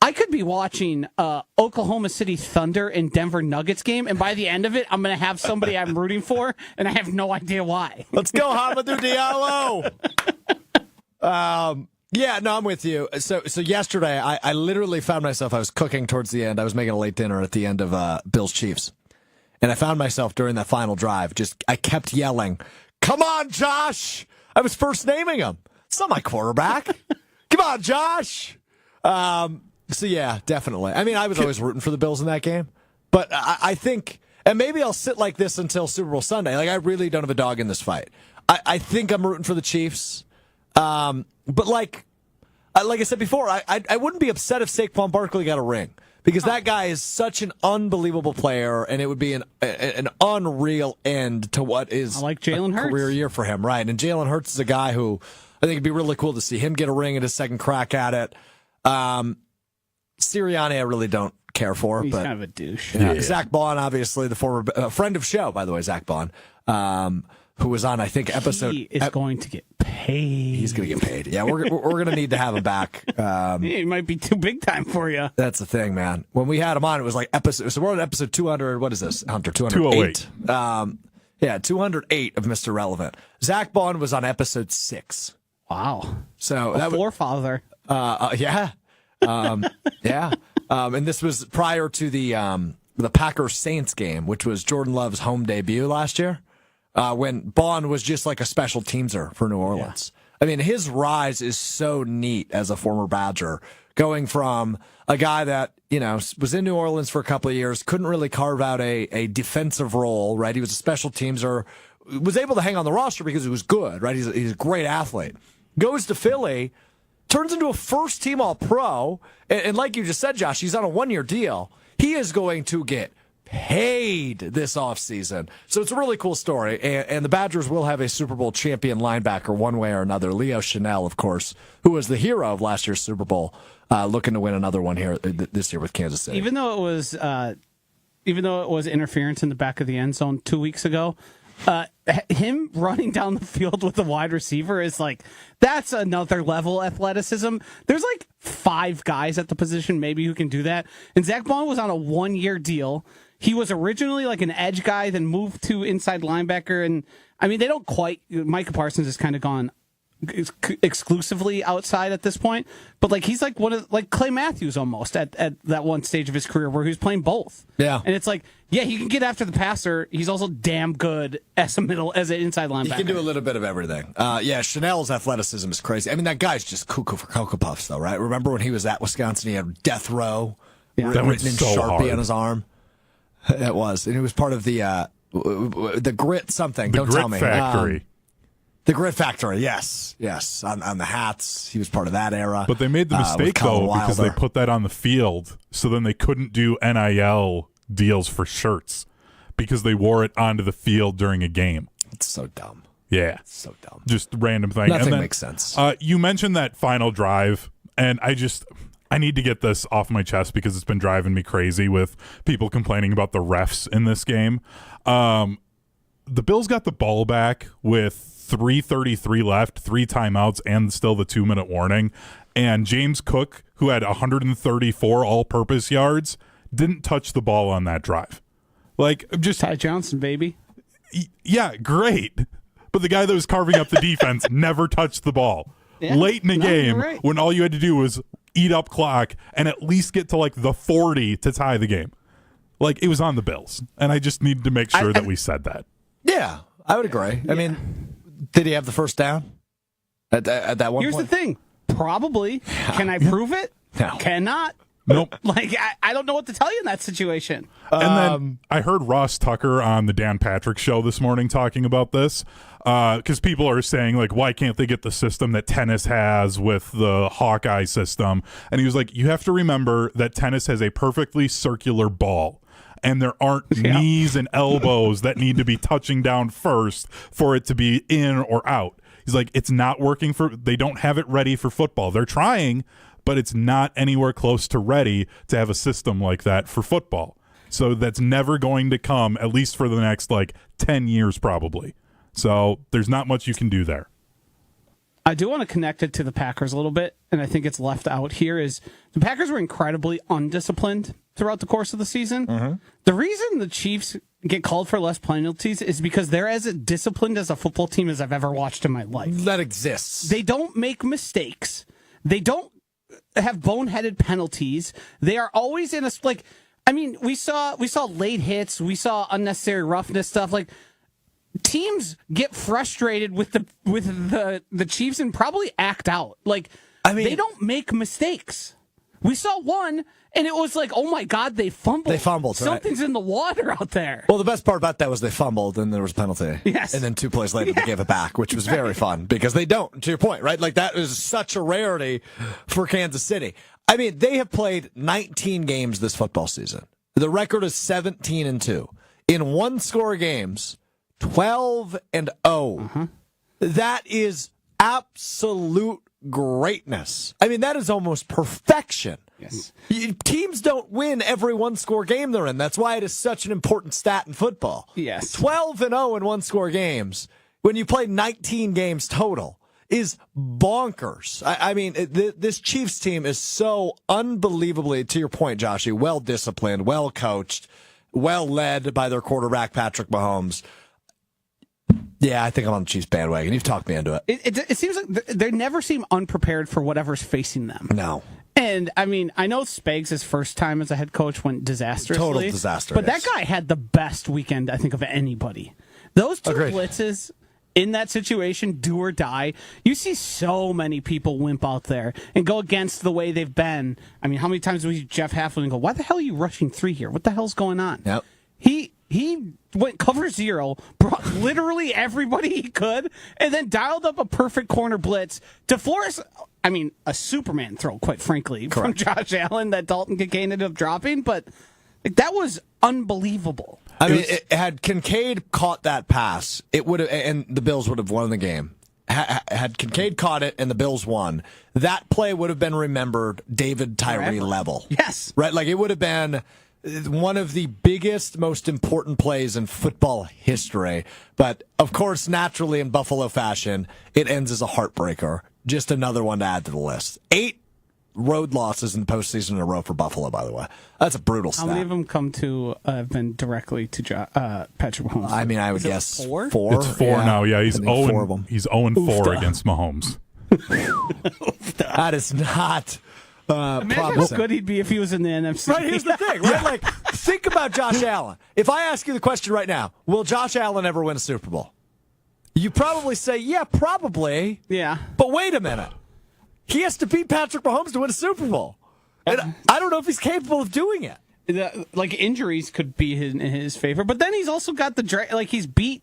I could be watching Oklahoma City Thunder and Denver Nuggets game, and by the end of it, I'm going to have somebody I'm rooting for, and I have no idea why. Let's go, Hamadou Diallo! Yeah, no, I'm with you. So yesterday, I literally found myself, I was cooking towards the end. I was making a late dinner at the end of Bills Chiefs. And I found myself during that final drive, I kept yelling, "Come on, Josh!" I was first naming him. It's not my quarterback. Come on, Josh! So yeah, definitely. I mean, I was always rooting for the Bills in that game. But I think, and maybe I'll sit like this until Super Bowl Sunday. Like, I really don't have a dog in this fight. I think I'm rooting for the Chiefs. But like I said before, I wouldn't be upset if Saquon Barkley got a ring, because that guy is such an unbelievable player, and it would be an unreal end to what is like Jalen Hurts. Career year for him, right? And Jalen Hurts is a guy who I think it'd be really cool to see him get a ring at his second crack at it. Sirianni, I really don't care for. He's but kind of a douche. Yeah. Zach Bond, obviously the former friend of show, by the way, Zach Bond. Who was on, I think, episode... He is going to get paid. He's going to get paid. Yeah, we're going to need to have him back. He might be too big time for you. That's the thing, man. When we had him on, it was like episode... So we're on episode 200... What is this, Hunter? 208. 208 of Mr. Relevant. Zach Bond was on episode 6. Wow. So that forefather. Yeah. Yeah. And this was prior to the Packers-Saints game, which was Jordan Love's home debut last year. When Bond was just like a special teamser for New Orleans. Yeah. I mean, his rise is so neat as a former Badger, going from a guy that, was in New Orleans for a couple of years, couldn't really carve out a defensive role, right? He was a special teamser, was able to hang on the roster because he was good, right? He's a great athlete. Goes to Philly, turns into a first-team All-Pro, and like you just said, Josh, he's on a one-year deal. He is going to get paid this offseason. So it's a really cool story. And the Badgers will have a Super Bowl champion linebacker one way or another. Leo Chanel, of course, who was the hero of last year's Super Bowl, looking to win another one here this year with Kansas City. Even though it was interference in the back of the end zone 2 weeks ago, him running down the field with the wide receiver is like, that's another level athleticism. There's like 5 guys at the position maybe who can do that. And Zach Bond was on a 1-year deal. He was originally like an edge guy, then moved to inside linebacker. And I mean, they don't quite, Micah Parsons has kind of gone exclusively outside at this point, but like he's like one of like Clay Matthews almost at that one stage of his career where he was playing both. Yeah, and it's like, yeah, he can get after the passer. He's also damn good as an inside linebacker. He can do a little bit of everything. Yeah, Chanel's athleticism is crazy. I mean, that guy's just cuckoo for Cocoa Puffs, though, right? Remember when he was at Wisconsin? He had death row written in so Sharpie hard on his arm. It was, and it was part of the grit something. The Don't grit tell me. factory. The Grit Factory, yes. On the hats, he was part of that era. But they made the mistake, though, because they put that on the field, so then they couldn't do NIL deals for shirts because they wore it onto the field during a game. It's so dumb. Yeah. It's so dumb. Just random thing. Nothing makes sense. You mentioned that final drive, and I need to get this off my chest because it's been driving me crazy with people complaining about the refs in this game. The Bills got the ball back with 3:33 left, 3 timeouts, and still the 2-minute warning. And James Cook, who had 134 all-purpose yards, didn't touch the ball on that drive. Like, just Ty Johnson, baby. Yeah, great. But the guy that was carving up the defense never touched the ball. Yeah, late in the game, right. when all you had to do was eat up clock and at least get to like the 40 to tie the game. Like, it was on the Bills. And I just needed to make sure that we said that. Yeah, I would agree. I mean, did he have the first down at that one Here's point? the thing. Probably. Can I prove it? No. Cannot. Nope. Like, I don't know what to tell you in that situation. And then I heard Ross Tucker on the Dan Patrick show this morning talking about this because people are saying, like, why can't they get the system that tennis has with the Hawkeye system? And he was like, you have to remember that tennis has a perfectly circular ball. And there aren't knees and elbows that need to be touching down first for it to be in or out. He's like, it's not working they don't have it ready for football. They're trying, but it's not anywhere close to ready to have a system like that for football. So that's never going to come, at least for the next, 10 years probably. So there's not much you can do there. I do want to connect it to the Packers a little bit, and I think it's left out here, is the Packers were incredibly undisciplined throughout the course of the season. Mm-hmm. The reason the Chiefs get called for less penalties is because they're as disciplined as a football team as I've ever watched in my life. That exists. They don't make mistakes. They don't have boneheaded penalties. They are always in we saw late hits, we saw unnecessary roughness stuff. Teams get frustrated with the Chiefs and probably act out. They don't make mistakes. We saw one, and it was like, oh my God, they fumbled. They fumbled. Something's in the water out there. Well, the best part about that was they fumbled, and there was a penalty. Yes. And then 2 plays later, they gave it back, which was very fun because they don't, to your point, right? That is such a rarity for Kansas City. I mean, they have played 19 games this football season. The record is 17-2. In one-score games, 12-0. Uh-huh. That is absolute greatness. I mean, that is almost perfection. Yes. Teams don't win every one-score game they're in. That's why it is such an important stat in football. Yes. 12-0 in one-score games when you play 19 games total is bonkers. I mean, this Chiefs team is so unbelievably, to your point, Joshy, well-disciplined, well-coached, well-led by their quarterback, Patrick Mahomes. Yeah, I think I'm on the Chiefs bandwagon. You've talked me into it. It seems like they never seem unprepared for whatever's facing them. No. And, I mean, I know Spags' first time as a head coach went disastrously. Total disaster. But that guy had the best weekend, I think, of anybody. Those two blitzes in that situation, do or die. You see so many people wimp out there and go against the way they've been. I mean, how many times do we see Jeff Halfley and go, why the hell are you rushing 3 here? What the hell's going on? Yep. He went cover 0, brought literally everybody he could, and then dialed up a perfect corner blitz to force, I mean, a Superman throw, quite frankly, from Josh Allen that Dalton Kincaid ended up dropping, but that was unbelievable. I mean, had Kincaid caught that pass, it would have, and the Bills would have won the game. Had Kincaid caught it and the Bills won, that play would have been remembered David Tyree level. Yes. Right? It would have been one of the biggest, most important plays in football history. But, of course, naturally in Buffalo fashion, it ends as a heartbreaker. Just another one to add to the list. 8 road losses in the postseason in a row for Buffalo, by the way. That's a brutal stat. How many of them have been directly to Patrick Mahomes? I mean, I would guess 4? It's 4 now, yeah. He's 0-4 against Mahomes. That is not... Imagine how good he'd be if he was in the NFC. Right, here's the thing, right? Think about Josh Allen. If I ask you the question right now, will Josh Allen ever win a Super Bowl? You probably say, yeah, probably. Yeah. But wait a minute. He has to beat Patrick Mahomes to win a Super Bowl. And I don't know if he's capable of doing it. Injuries could be in his favor, but then he's also got he's beat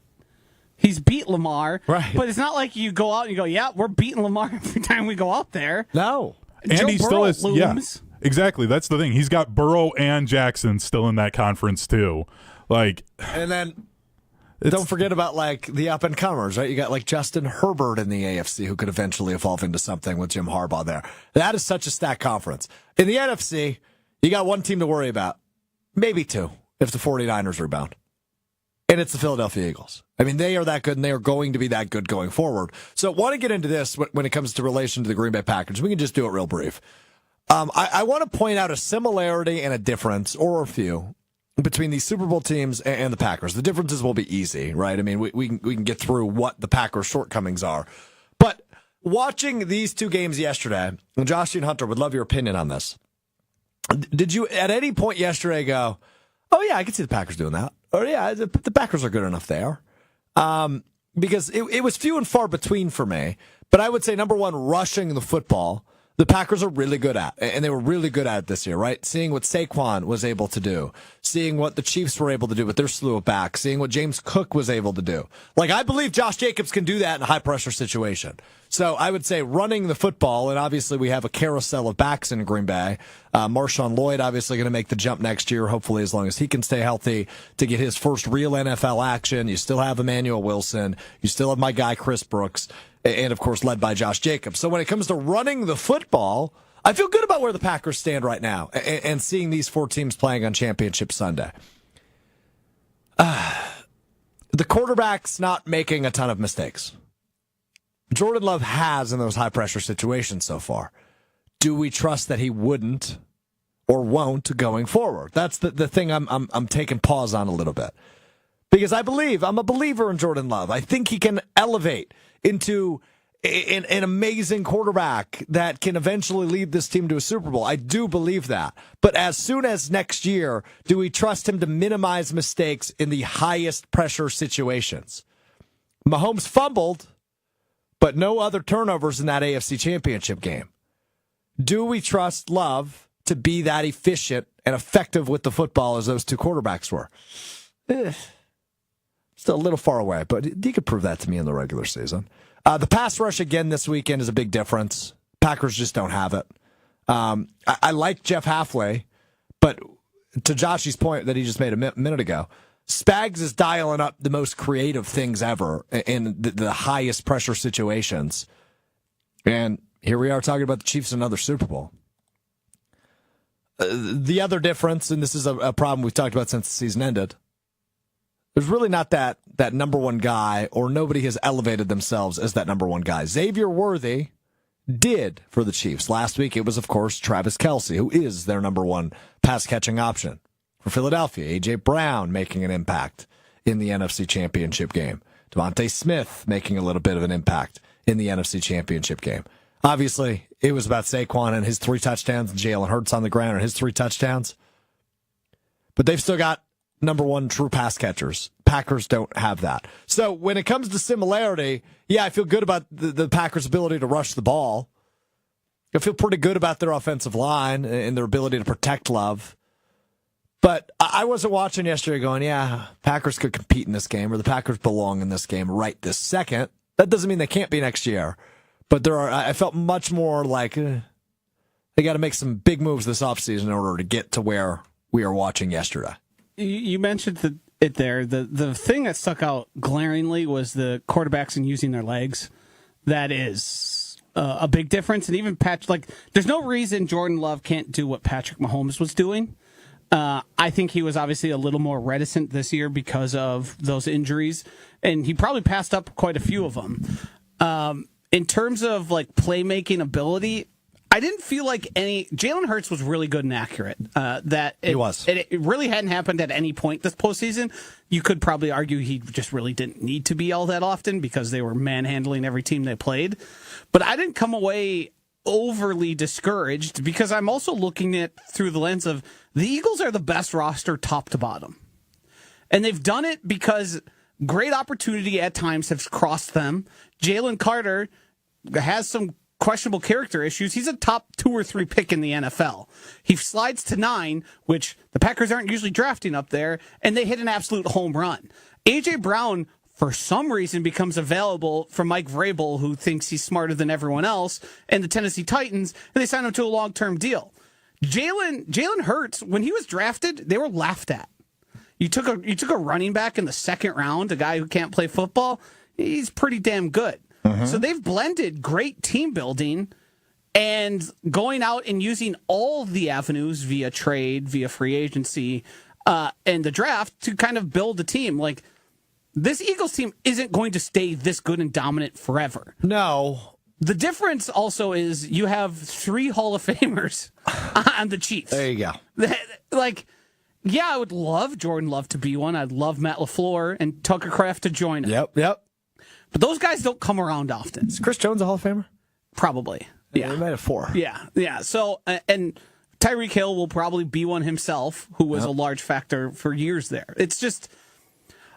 He's beat Lamar. Right. But it's not like you go out and you go, yeah, we're beating Lamar every time we go out there. No. And Joe he Burrow still is. looms. Yeah, exactly. That's the thing. He's got Burrow and Jackson still in that conference too. Like, and then don't forget about like the up and comers, right? You got like Justin Herbert in the AFC who could eventually evolve into something with Jim Harbaugh there. That is such a stacked conference. In the NFC, you got one team to worry about, maybe two, if the 49ers rebound. And it's the Philadelphia Eagles. I mean, they are that good, and they are going to be that good going forward. So I want to get into this when it comes to relation to the Green Bay Packers. We can just do it real brief. I want to point out a similarity and a difference, or a few, between these Super Bowl teams and the Packers. The differences will be easy, right? I mean, we can get through what the Packers' shortcomings are. But watching these two games yesterday, and Joshy and Hunter would love your opinion on this. Did you at any point yesterday go, oh, yeah, I can see the Packers doing that? Or, yeah, the Packers are good enough there. Because it was few and far between for me. But I would say, number one, rushing the football, the Packers are really good at. And they were really good at it this year, right? Seeing what Saquon was able to do. Seeing what the Chiefs were able to do with their slew of backs. Seeing what James Cook was able to do. Like, I believe Josh Jacobs can do that in a high-pressure situation. So I would say running the football, and obviously we have a carousel of backs in Green Bay. Marshawn Lloyd obviously going to make the jump next year, hopefully as long as he can stay healthy to get his first real NFL action. You still have Emmanuel Wilson. You still have my guy Chris Brooks. And, of course, led by Josh Jacobs. So when it comes to running the football, I feel good about where the Packers stand right now and seeing these four teams playing on Championship Sunday. The quarterback's not making a ton of mistakes. Jordan Love has in those high-pressure situations so far. Do we trust that he wouldn't or won't going forward? That's the thing I'm taking pause on a little bit. Because I'm a believer in Jordan Love. I think he can elevate into an amazing quarterback that can eventually lead this team to a Super Bowl. I do believe that. But as soon as next year, do we trust him to minimize mistakes in the highest pressure situations? Mahomes fumbled, but no other turnovers in that AFC Championship game. Do we trust Love to be that efficient and effective with the football as those two quarterbacks were? Still a little far away, but you could prove that to me in the regular season. The pass rush again this weekend is a big difference. Packers just don't have it. I like Jeff Halfway, but to Joshy's point that he just made a minute ago, Spags is dialing up the most creative things ever in the highest pressure situations. And here we are talking about the Chiefs in another Super Bowl. The other difference, and this is a problem we've talked about since the season ended, there's really not that number one guy, or nobody has elevated themselves as that number one guy. Xavier Worthy did for the Chiefs. Last week it was, of course, Travis Kelce, who is their number one pass-catching option. For Philadelphia, A.J. Brown making an impact in the NFC Championship game. Devontae Smith making a little bit of an impact in the NFC Championship game. Obviously, it was about Saquon and his 3 touchdowns, and Jalen Hurts on the ground and his 3 touchdowns. But they've still got number one true pass catchers. Packers don't have that. So when it comes to similarity, yeah, I feel good about the Packers' ability to rush the ball. I feel pretty good about their offensive line and their ability to protect Love. But I wasn't watching yesterday going, yeah, Packers could compete in this game, or the Packers belong in this game right this second. That doesn't mean they can't be next year. But I felt much more like they got to make some big moves this offseason in order to get to where we are watching yesterday. You mentioned it there. The thing that stuck out glaringly was the quarterbacks and using their legs. That is a big difference. And even there's no reason Jordan Love can't do what Patrick Mahomes was doing. I think he was obviously a little more reticent this year because of those injuries, and he probably passed up quite a few of them. In terms of playmaking ability, I didn't feel like Jalen Hurts was really good and accurate. He was. It really hadn't happened at any point this postseason. You could probably argue he just really didn't need to be all that often because they were manhandling every team they played. But I didn't come away overly discouraged because I'm also looking at through the lens of the Eagles are the best roster top to bottom. And they've done it because great opportunity at times has crossed them. Jalen Carter has some questionable character issues. He's a top 2 or 3 pick in the NFL. He slides to 9, which the Packers aren't usually drafting up there, and they hit an absolute home run. A.J. Brown for some reason, becomes available from Mike Vrabel, who thinks he's smarter than everyone else, and the Tennessee Titans, and they sign him to a long-term deal. Jalen Hurts, when he was drafted, they were laughed at. You took a running back in the second round, a guy who can't play football. He's pretty damn good. So they've blended great team building and going out and using all the avenues via trade, via free agency, and the draft to kind of build a team. Like, this Eagles team isn't going to stay this good and dominant forever. No. The difference also is you have 3 Hall of Famers on the Chiefs. There you go. Like, yeah, I would love Jordan Love to be one. I'd love Matt LaFleur and Tucker Kraft to join him. Yep. But those guys don't come around often. Is Chris Jones a Hall of Famer? Probably. Yeah. He might have 4. Yeah. So, and Tyreek Hill will probably be one himself, who was a large factor for years there. It's just,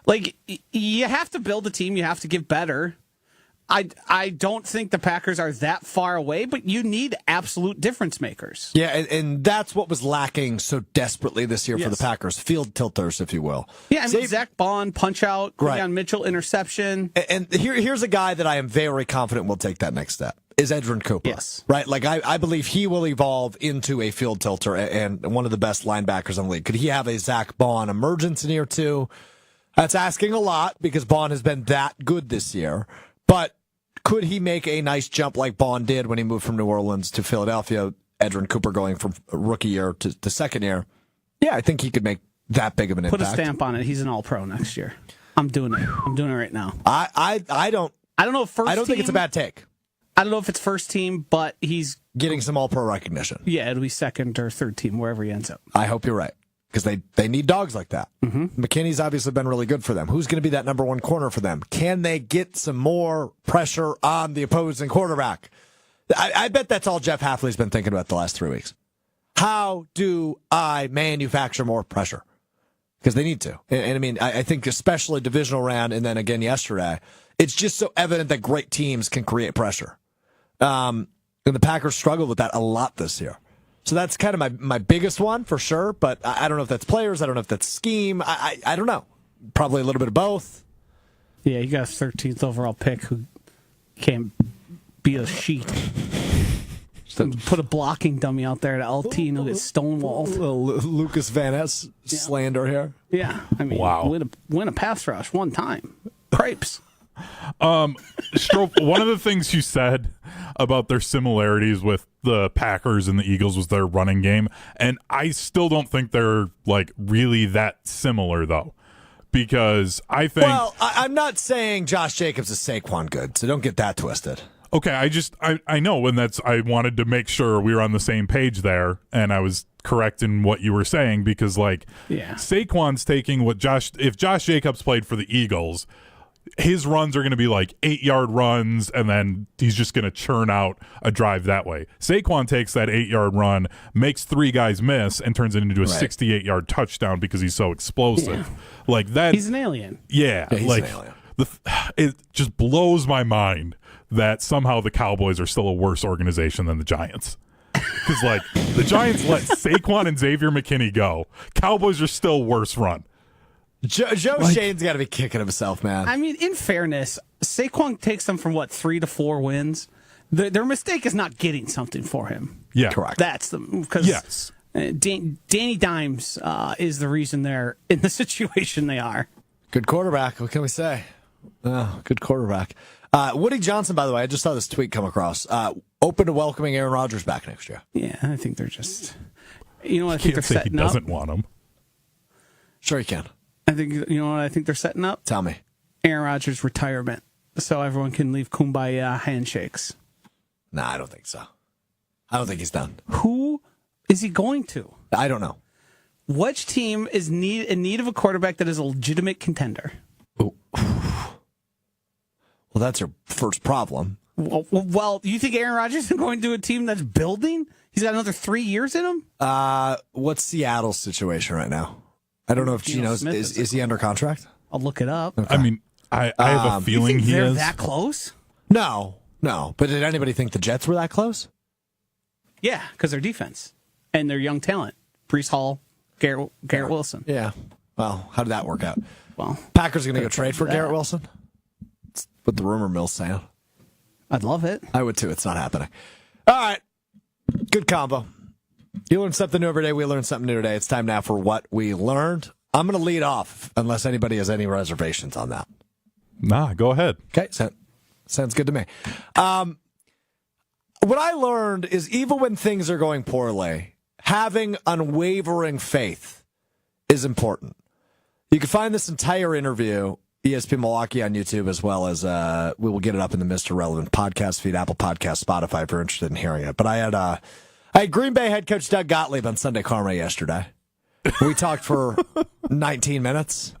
like, you have to build a team. You have to get better. I don't think the Packers are that far away, but you need absolute difference makers. Yeah, and that's what was lacking so desperately this year for the Packers. Field tilters, if you will. Yeah, I mean, Zach Bond, punch out, Quinyon Mitchell, interception. And here's a guy that I am very confident will take that next step, is Edgerrin Cooper. Yes. Right? Like, I believe he will evolve into a field tilter and one of the best linebackers in the league. Could he have a Zach Bond emergence in year 2? That's asking a lot because Bond has been that good this year. But could he make a nice jump like Bond did when he moved from New Orleans to Philadelphia, Edgerrin Cooper going from rookie year to second year? Yeah, I think he could make that big of an impact. Put a stamp on it. He's an all-pro next year. I'm doing it. I'm doing it right now. I don't know if first I don't team, think it's a bad take. I don't know if it's first team, but he's getting some all-pro recognition. Yeah, it'll be second or third team, wherever he ends up. I hope you're right. Because they need dogs like that. McKinney's obviously been really good for them. Who's going to be that number 1 corner for them? Can they get some more pressure on the opposing quarterback? I bet that's all Jeff Hafley's been thinking about the last 3 weeks. How do I manufacture more pressure? Because they need to. And I mean, I think especially divisional round and then again yesterday, it's just so evident that great teams can create pressure. And the Packers struggled with that a lot this year. So that's kind of my biggest one for sure, but I don't know if that's players. I don't know if that's scheme. I don't know. Probably a little bit of both. Yeah, you got a 13th overall pick who can't be a sheet. Put a blocking dummy out there to LT and he'll get stonewalled. Lucas Van Ness slander here. Yeah, I mean, win a pass rush one time. Crepes. Strouf, one of the things you said about their similarities with the Packers and the Eagles was their running game, and I still don't think they're like really that similar though, because I think I'm not saying Josh Jacobs is Saquon good, so don't get that twisted. Okay, I know, and I wanted to make sure we were on the same page there, and I was correct in what you were saying because Saquon's taking if Josh Jacobs played for the Eagles, his runs are going to be like 8-yard runs, and then he's just going to churn out a drive that way. Saquon takes that 8-yard run, makes 3 guys miss, and turns it into a 68-yard touchdown because he's so explosive. Yeah. Like that, he's an alien. Yeah, he's an alien. It just blows my mind that somehow the Cowboys are still a worse organization than the Giants. Because like the Giants let Saquon and Xavier McKinney go, Cowboys are still worse run. Joe Shane's got to be kicking himself, man. I mean, in fairness, Saquon takes them from 3 to 4 wins. Their mistake is not getting something for him. Yeah, correct. That's because Danny Dimes is the reason they're in the situation they are. Good quarterback. What can we say? Good quarterback. Woody Johnson, by the way, I just saw this tweet come across. Open to welcoming Aaron Rodgers back next year. Yeah, I think they're just. You know what I think they're setting he doesn't want him. Sure, he can. I think you know what I think they're setting up. Tell me. Aaron Rodgers' retirement, so everyone can leave kumbaya handshakes. Nah, I don't think so. I don't think he's done. Who is he going to? I don't know. Which team is in need of a quarterback that is a legitimate contender? Ooh. Well, that's your first problem. Well, you think Aaron Rodgers is going to a team that's building? He's got another 3 years in him? What's Seattle's situation right now? I don't know if Geno is he under contract? I'll look it up. Okay. I mean, I have a feeling you think they're is that close. No. But did anybody think the Jets were that close? Yeah, because their defense and their young talent, Breece Hall, Garrett Wilson. Yeah. Well, how did that work out? Well, Packers are going to go trade for Garrett Wilson? That's what the rumor mill's saying. I'd love it. I would too. It's not happening. All right. Good combo. You learn something new every day. We learn something new today. It's time now for What We Learned. I'm going to lead off unless anybody has any reservations on that. Nah, go ahead. Okay. Sounds good to me. What I learned is even when things are going poorly, having unwavering faith is important. You can find this entire interview, ESPN Milwaukee on YouTube, as well as we will get it up in the Mr. Relevant podcast feed, Apple Podcast, Spotify, if you're interested in hearing it. But I had Green Bay head coach Doug Gottlieb on Sunday Karma yesterday. We talked for 19 minutes.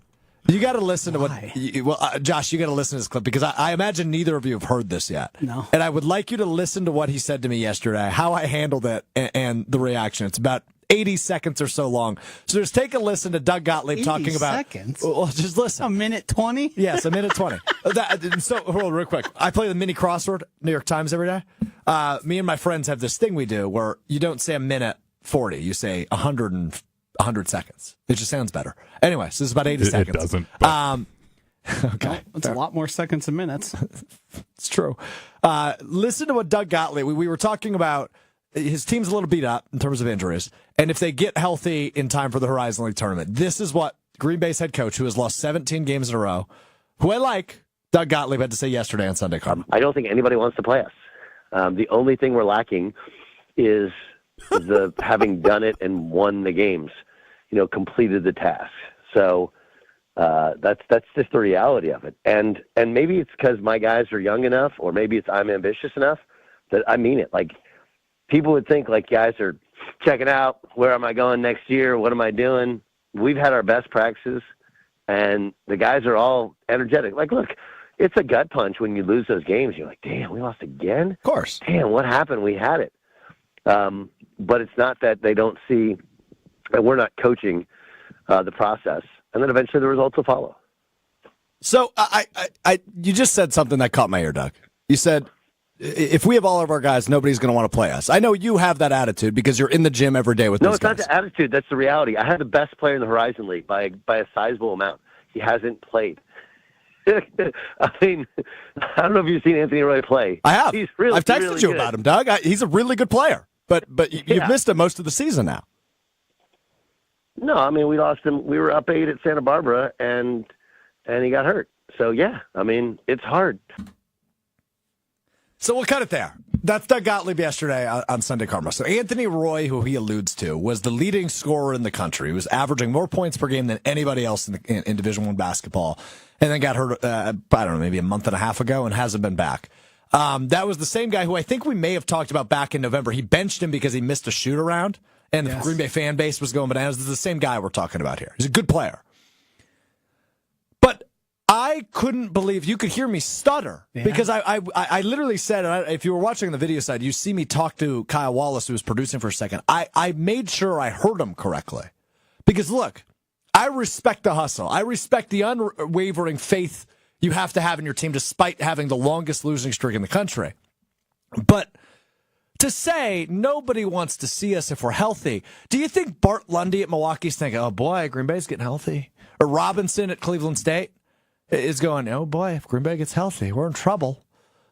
You got to listen to what. Josh, you got to listen to this clip because I imagine neither of you have heard this yet. No. And I would like you to listen to what he said to me yesterday, how I handled it, and the reaction. It's about 80 seconds or so long. So just take a listen to Doug Gottlieb talking about. 80 seconds? Well, just listen. A minute 20? Yes, a minute 20. So, hold on real quick. I play the mini crossword, New York Times, every day. Me and my friends have this thing we do where you don't say a minute 40, you say 100 seconds. It just sounds better. Anyway, so it's about 80 seconds. It doesn't. Okay. Well, it's a lot more seconds than minutes. It's true. Listen to what Doug Gottlieb, we were talking about his team's a little beat up in terms of injuries, and if they get healthy in time for the Horizon League tournament, this is what Green Bay's head coach, who has lost 17 games in a row, who I like, Doug Gottlieb, had to say yesterday on Sunday Karma. I don't think anybody wants to play us. The only thing we're lacking is the having done it and won the games, completed the task. So that's just the reality of it. And maybe it's because my guys are young enough, or maybe it's I'm ambitious enough that I mean it. Like, people would think like guys are checking out. Where am I going next year? What am I doing? We've had our best practices, and the guys are all energetic. Like, look, it's a gut punch when you lose those games. You're like, damn, we lost again? Of course. Damn, what happened? We had it. But it's not that they don't see that we're not coaching the process, and then eventually the results will follow. So you just said something that caught my ear, Doug. You said, if we have all of our guys, nobody's going to want to play us. I know you have that attitude because you're in the gym every day with those guys. No, it's not the attitude. That's the reality. I have the best player in the Horizon League by a sizable amount. He hasn't played. I mean, I don't know if you've seen Anthony Roy play. I have. I've texted really you good about him, Doug. He's a really good player, but you've missed him most of the season now. No, I mean, we lost him. We were up 8 at Santa Barbara, and he got hurt. So, yeah, I mean, it's hard. So we'll cut it there. That's Doug Gottlieb yesterday on Sunday Karma. So Anthony Roy, who he alludes to, was the leading scorer in the country. He was averaging more points per game than anybody else in Division I basketball, and then got hurt, I don't know, maybe a month and a half ago and hasn't been back. That was the same guy who I think we may have talked about back in November. He benched him because he missed a shoot-around, and the Green Bay fan base was going bananas. This is the same guy we're talking about here. He's a good player. But I couldn't believe, you could hear me stutter because I literally said, and if you were watching the video side, you see me talk to Kyle Wallace, who was producing for a second. I made sure I heard him correctly because, look, I respect the hustle. I respect the unwavering faith you have to have in your team despite having the longest losing streak in the country. But to say nobody wants to see us if we're healthy, do you think Bart Lundy at Milwaukee's thinking, oh boy, Green Bay's getting healthy? Or Robinson at Cleveland State is going, oh boy, if Green Bay gets healthy, we're in trouble.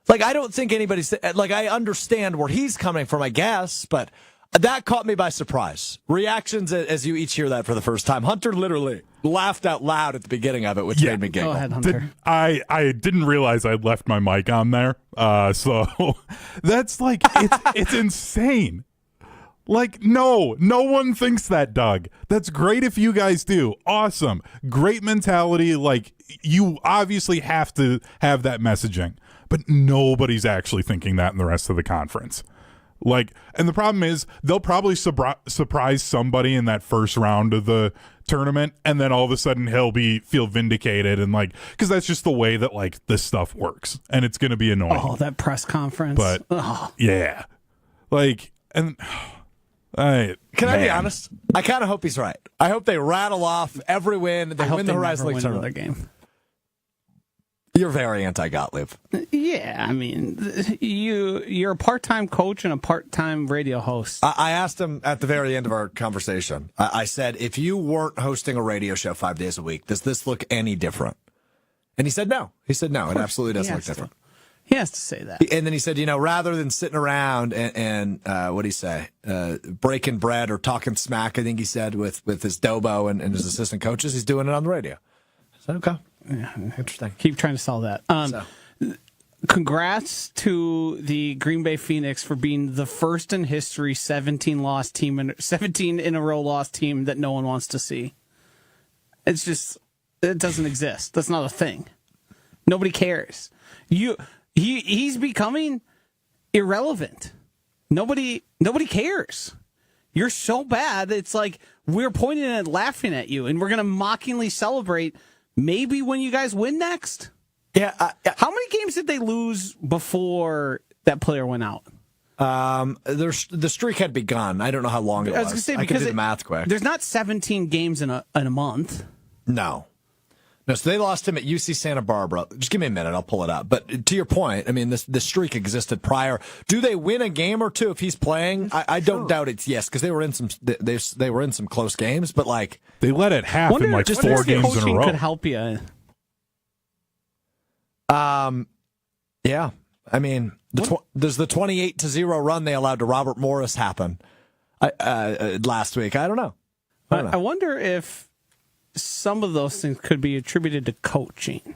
Like, I don't think anybody's, like, I understand where he's coming from, I guess, but that caught me by surprise. Reactions as you each hear that for the first time. Hunter literally laughed out loud at the beginning of it, which made me giggle. Go ahead, Hunter. I didn't realize I'd left my mic on there. So that's like, it's insane. Like, no one thinks that, Doug. That's great if you guys do. Awesome. Great mentality. Like, you obviously have to have that messaging, but nobody's actually thinking that in the rest of the conference. Like, and the problem is they'll probably surprise somebody in that first round of the tournament, and then all of a sudden he'll feel vindicated, and like, because that's just the way that like this stuff works, and it's going to be annoying. Oh, that press conference. But yeah, like, and Can I be honest? I kind of hope he's right. I hope they rattle off every win. They win the Horizon League tournament. Game. You're very anti-Gottlieb. Yeah, I mean, you're a part-time coach and a part-time radio host. I asked him at the very end of our conversation. I said, if you weren't hosting a radio show 5 days a week, does this look any different? And he said no. He said no, it absolutely doesn't look different. He has to say that. And then he said, rather than sitting around and what did he say, breaking bread or talking smack, I think he said, with his Dobo and his assistant coaches, he's doing it on the radio. I said, okay. Yeah, interesting. Keep trying to sell that. Congrats to the Green Bay Phoenix for being the first in history 17 in a row lost team that no one wants to see. It's just, it doesn't exist. That's not a thing. Nobody cares. He's becoming irrelevant. Nobody cares. You're so bad. It's like we're pointing and laughing at you, and we're going to mockingly celebrate maybe when you guys win next. Yeah. How many games did they lose before that player went out? The streak had begun. I don't know how long it was. I was going to say, I could do the math quick. There's not 17 games in a month. No, so they lost him at UC Santa Barbara. Just give me a minute, I'll pull it up. But to your point, I mean, the streak existed prior. Do they win a game or two if he's playing? I don't doubt it's yes, because they were in some close games. But like they let it happen like 4 games in a row. Could help you. Yeah. I mean, there's the 28-0 run they allowed to Robert Morris happen last week. I don't know. I wonder if some of those things could be attributed to coaching.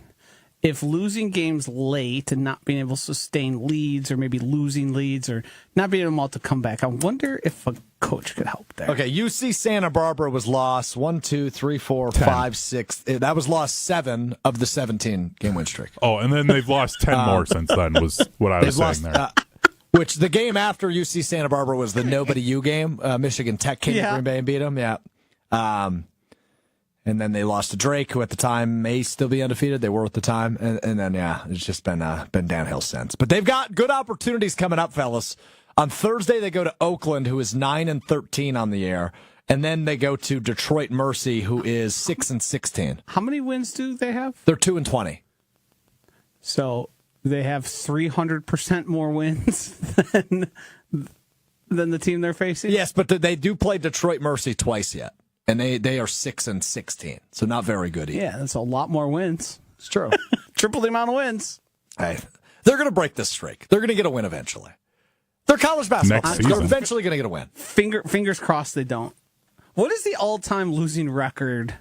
If losing games late and not being able to sustain leads, or maybe losing leads, or not being able to come back, I wonder if a coach could help there. Okay, UC Santa Barbara was lost 1, 2, 3, 4, 5, 6. That was lost 7 of the 17 game win streak. Oh, and then they've lost 10 more since then. Was what I was saying there. Which the game after UC Santa Barbara was the nobody you game. Michigan Tech came to Green Bay and beat them. Yeah. And then they lost to Drake, who at the time may still be undefeated. They were at the time. And then, it's just been downhill since. But they've got good opportunities coming up, fellas. On Thursday, they go to Oakland, who is 9-13 on the air. And then they go to Detroit Mercy, who is 6-16. How many wins do they have? They're 2-20. So they have 300% more wins than the team they're facing? Yes, but they do play Detroit Mercy twice yet. And they are 6-16, so not very good either. Yeah, that's a lot more wins. It's true. Triple the amount of wins. Hey, they're going to break this streak. They're going to get a win eventually. They're college basketball. They're eventually going to get a win. Fingers crossed they don't. What is the all-time losing record?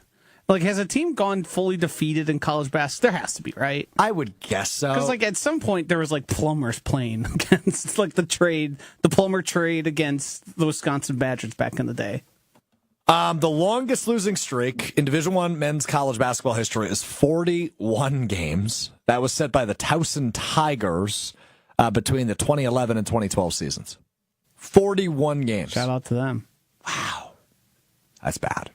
Like, has a team gone fully defeated in college basketball? There has to be, right? I would guess so. Because, at some point, there was, plumbers playing against, the plumber trade against the Wisconsin Badgers back in the day. The longest losing streak in Division I men's college basketball history is 41 games. That was set by the Towson Tigers between the 2011 and 2012 seasons. 41 games. Shout out to them. Wow. That's bad.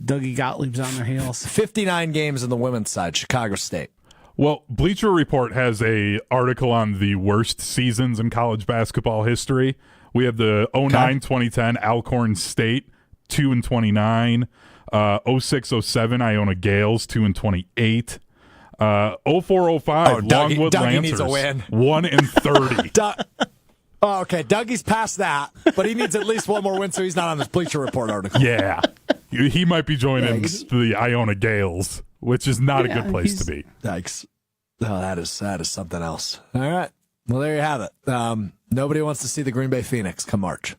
Dougie Gottlieb's on their heels. 59 games in the women's side, Chicago State. Well, Bleacher Report has a article on the worst seasons in college basketball history. We have the 09-2010 Alcorn State, 2-29. 06-07 Iona Gales, 2-28. 04-05 Longwood Dougie Lancers, needs a win. 1-30. Okay, Dougie's past that, but he needs at least one more win, so he's not on this Bleacher Report article. Yeah, he might be joining the Iona Gales, which is not a good place to be. Yikes! Oh, that is something else. All right, well there you have it. Nobody wants to see the Green Bay Phoenix come March.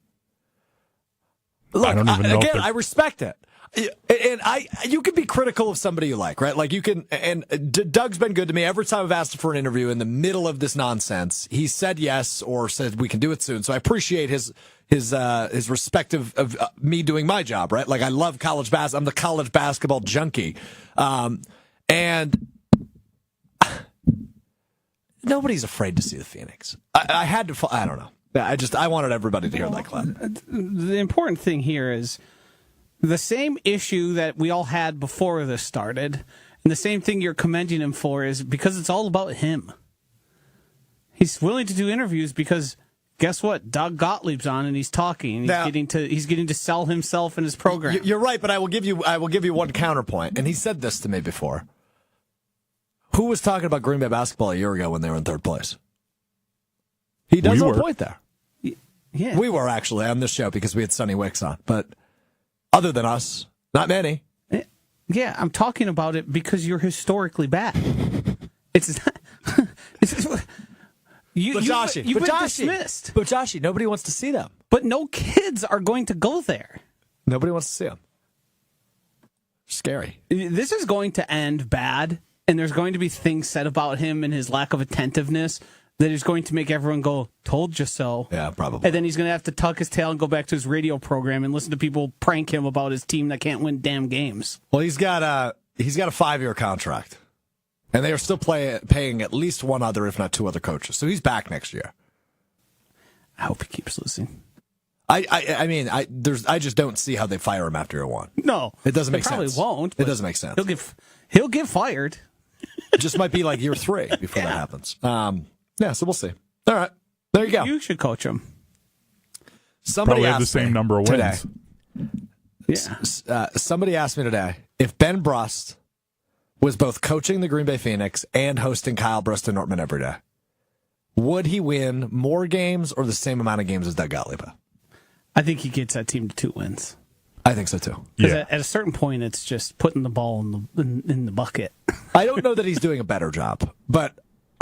Look, I don't even know. Again, I respect it. And you can be critical of somebody you like, right? Like you can, and Doug's been good to me every time I've asked him for an interview in the middle of this nonsense. He said yes or said we can do it soon. So I appreciate his respect of me doing my job, right? Like I love college basketball. I'm the college basketball junkie, and nobody's afraid to see the Phoenix. I had to. I don't know. I wanted everybody to hear that clip. The important thing here is the same issue that we all had before this started, and the same thing you're commending him for is because it's all about him. He's willing to do interviews because guess what? Doug Gottlieb's on and he's talking. And he's getting to sell himself and his program. You're right, but I will give you one counterpoint. And he said this to me before. Who was talking about Green Bay basketball a year ago when they were in third place? He does have a point there. Yeah. We were actually on this show because we had Sonny Wicks on. But other than us, not many. Yeah, I'm talking about it because you're historically bad. It's not... You've been dismissed. But Joshy, nobody wants to see them. But no kids are going to go there. Nobody wants to see them. Scary. This is going to end bad, and there's going to be things said about him and his lack of attentiveness that is going to make everyone go, told you so. Yeah, probably. And then he's going to have to tuck his tail and go back to his radio program and listen to people prank him about his team that can't win damn games. Well, he's got a 5-year contract, and they are still paying at least one other, if not two other coaches. So he's back next year. I hope he keeps listening. I just don't see how they fire him after year one. No, it doesn't make probably sense. Won't. It doesn't make sense. He'll get fired. It just might be like year 3 before that happens. Yeah, so we'll see. All right, there you go. You should coach him. Somebody probably have the asked same me number of today, wins. Yeah. Somebody asked me today if Ben Brust was both coaching the Green Bay Phoenix and hosting Kyle Brust and Nortman every day, would he win more games or the same amount of games as Doug Gottlieb? I think he gets that team to 2 wins. I think so too. Yeah. At a certain point, it's just putting the ball in the bucket. I don't know that he's doing a better job, but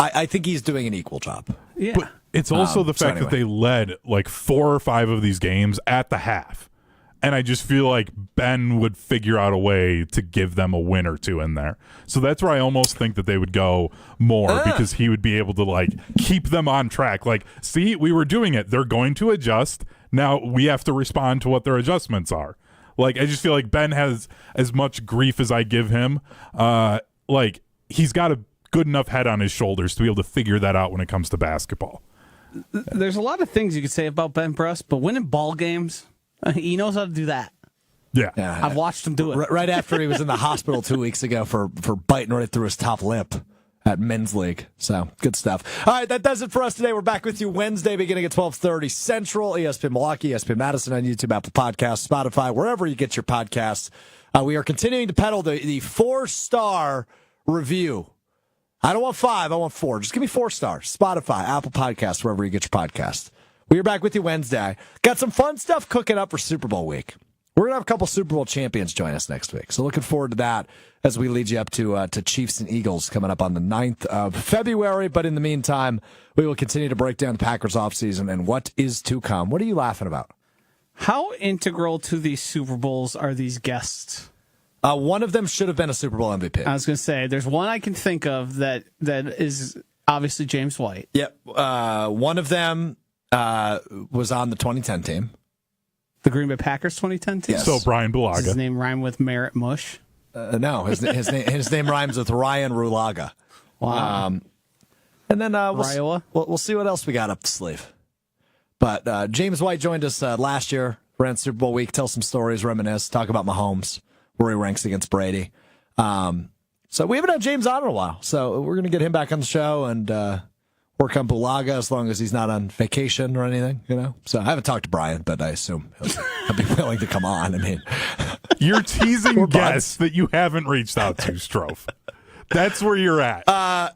I think he's doing an equal job. Yeah. But it's also the fact that they led like 4 or 5 of these games at the half. And I just feel like Ben would figure out a way to give them a win or 2 in there. So that's where I almost think that they would go more because he would be able to like keep them on track. Like, see, we were doing it. They're going to adjust. Now we have to respond to what their adjustments are. Like, I just feel like Ben has as much grief as I give him. Like, he's got a good enough head on his shoulders to be able to figure that out when it comes to basketball. There's a lot of things you could say about Ben Brust, but winning ball games, he knows how to do that. Yeah. I've watched him do it. Right after he was in the hospital 2 weeks ago for biting right through his top lip at Men's League. So, good stuff. All right, that does it for us today. We're back with you Wednesday beginning at 12:30 Central, ESPN Milwaukee, ESPN Madison on YouTube, Apple Podcasts, Spotify, wherever you get your podcasts. We are continuing to peddle the 4-star review. I don't want 5, I want 4. Just give me 4 stars. Spotify, Apple Podcasts, wherever you get your podcasts. We are back with you Wednesday. Got some fun stuff cooking up for Super Bowl week. We're going to have a couple Super Bowl champions join us next week. So looking forward to that as we lead you up to Chiefs and Eagles coming up on the 9th of February. But in the meantime, we will continue to break down the Packers offseason and what is to come. What are you laughing about? How integral to these Super Bowls are these guests? One of them should have been a Super Bowl MVP. I was going to say, there's one I can think of that is obviously James White. Yep. One of them was on the 2010 team. The Green Bay Packers 2010 team? Yes. So Brian Bulaga. Does his name rhyme with Merritt Mush? No, his name rhymes with Ryan Rulaga. Wow. And then Riowa? we'll see what else we got up the sleeve. But James White joined us last year. Ran Super Bowl week, tell some stories, reminisce, talk about Mahomes, where he ranks against Brady. So we haven't had James on in a while. So we're going to get him back on the show and work on Bulaga as long as he's not on vacation or anything, you know. So I haven't talked to Brian, but I assume he'll be willing to come on. I mean, you're teasing guests that you haven't reached out to, Strouf. That's where you're at. Well,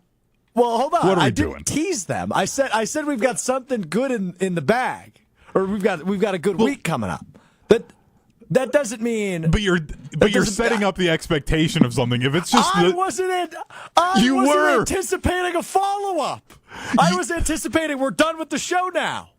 hold on. What are we I doing? didn't tease them. I said we've got something good in the bag, or we've got a good week coming up. That doesn't mean. But you're setting up the expectation of something. If it's just I wasn't anticipating a follow-up. I was anticipating we're done with the show now.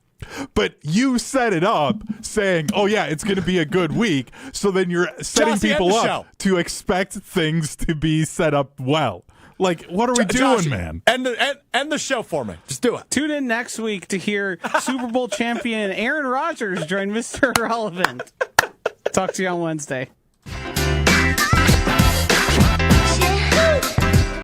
But you set it up saying, oh, yeah, it's going to be a good week. So then you're setting people up to expect things to be set up well. Like, what are we doing, man? End the show for me. Just do it. Tune in next week to hear Super Bowl champion Aaron Rodgers join Mr. Irrelevant. Talk to you on Wednesday.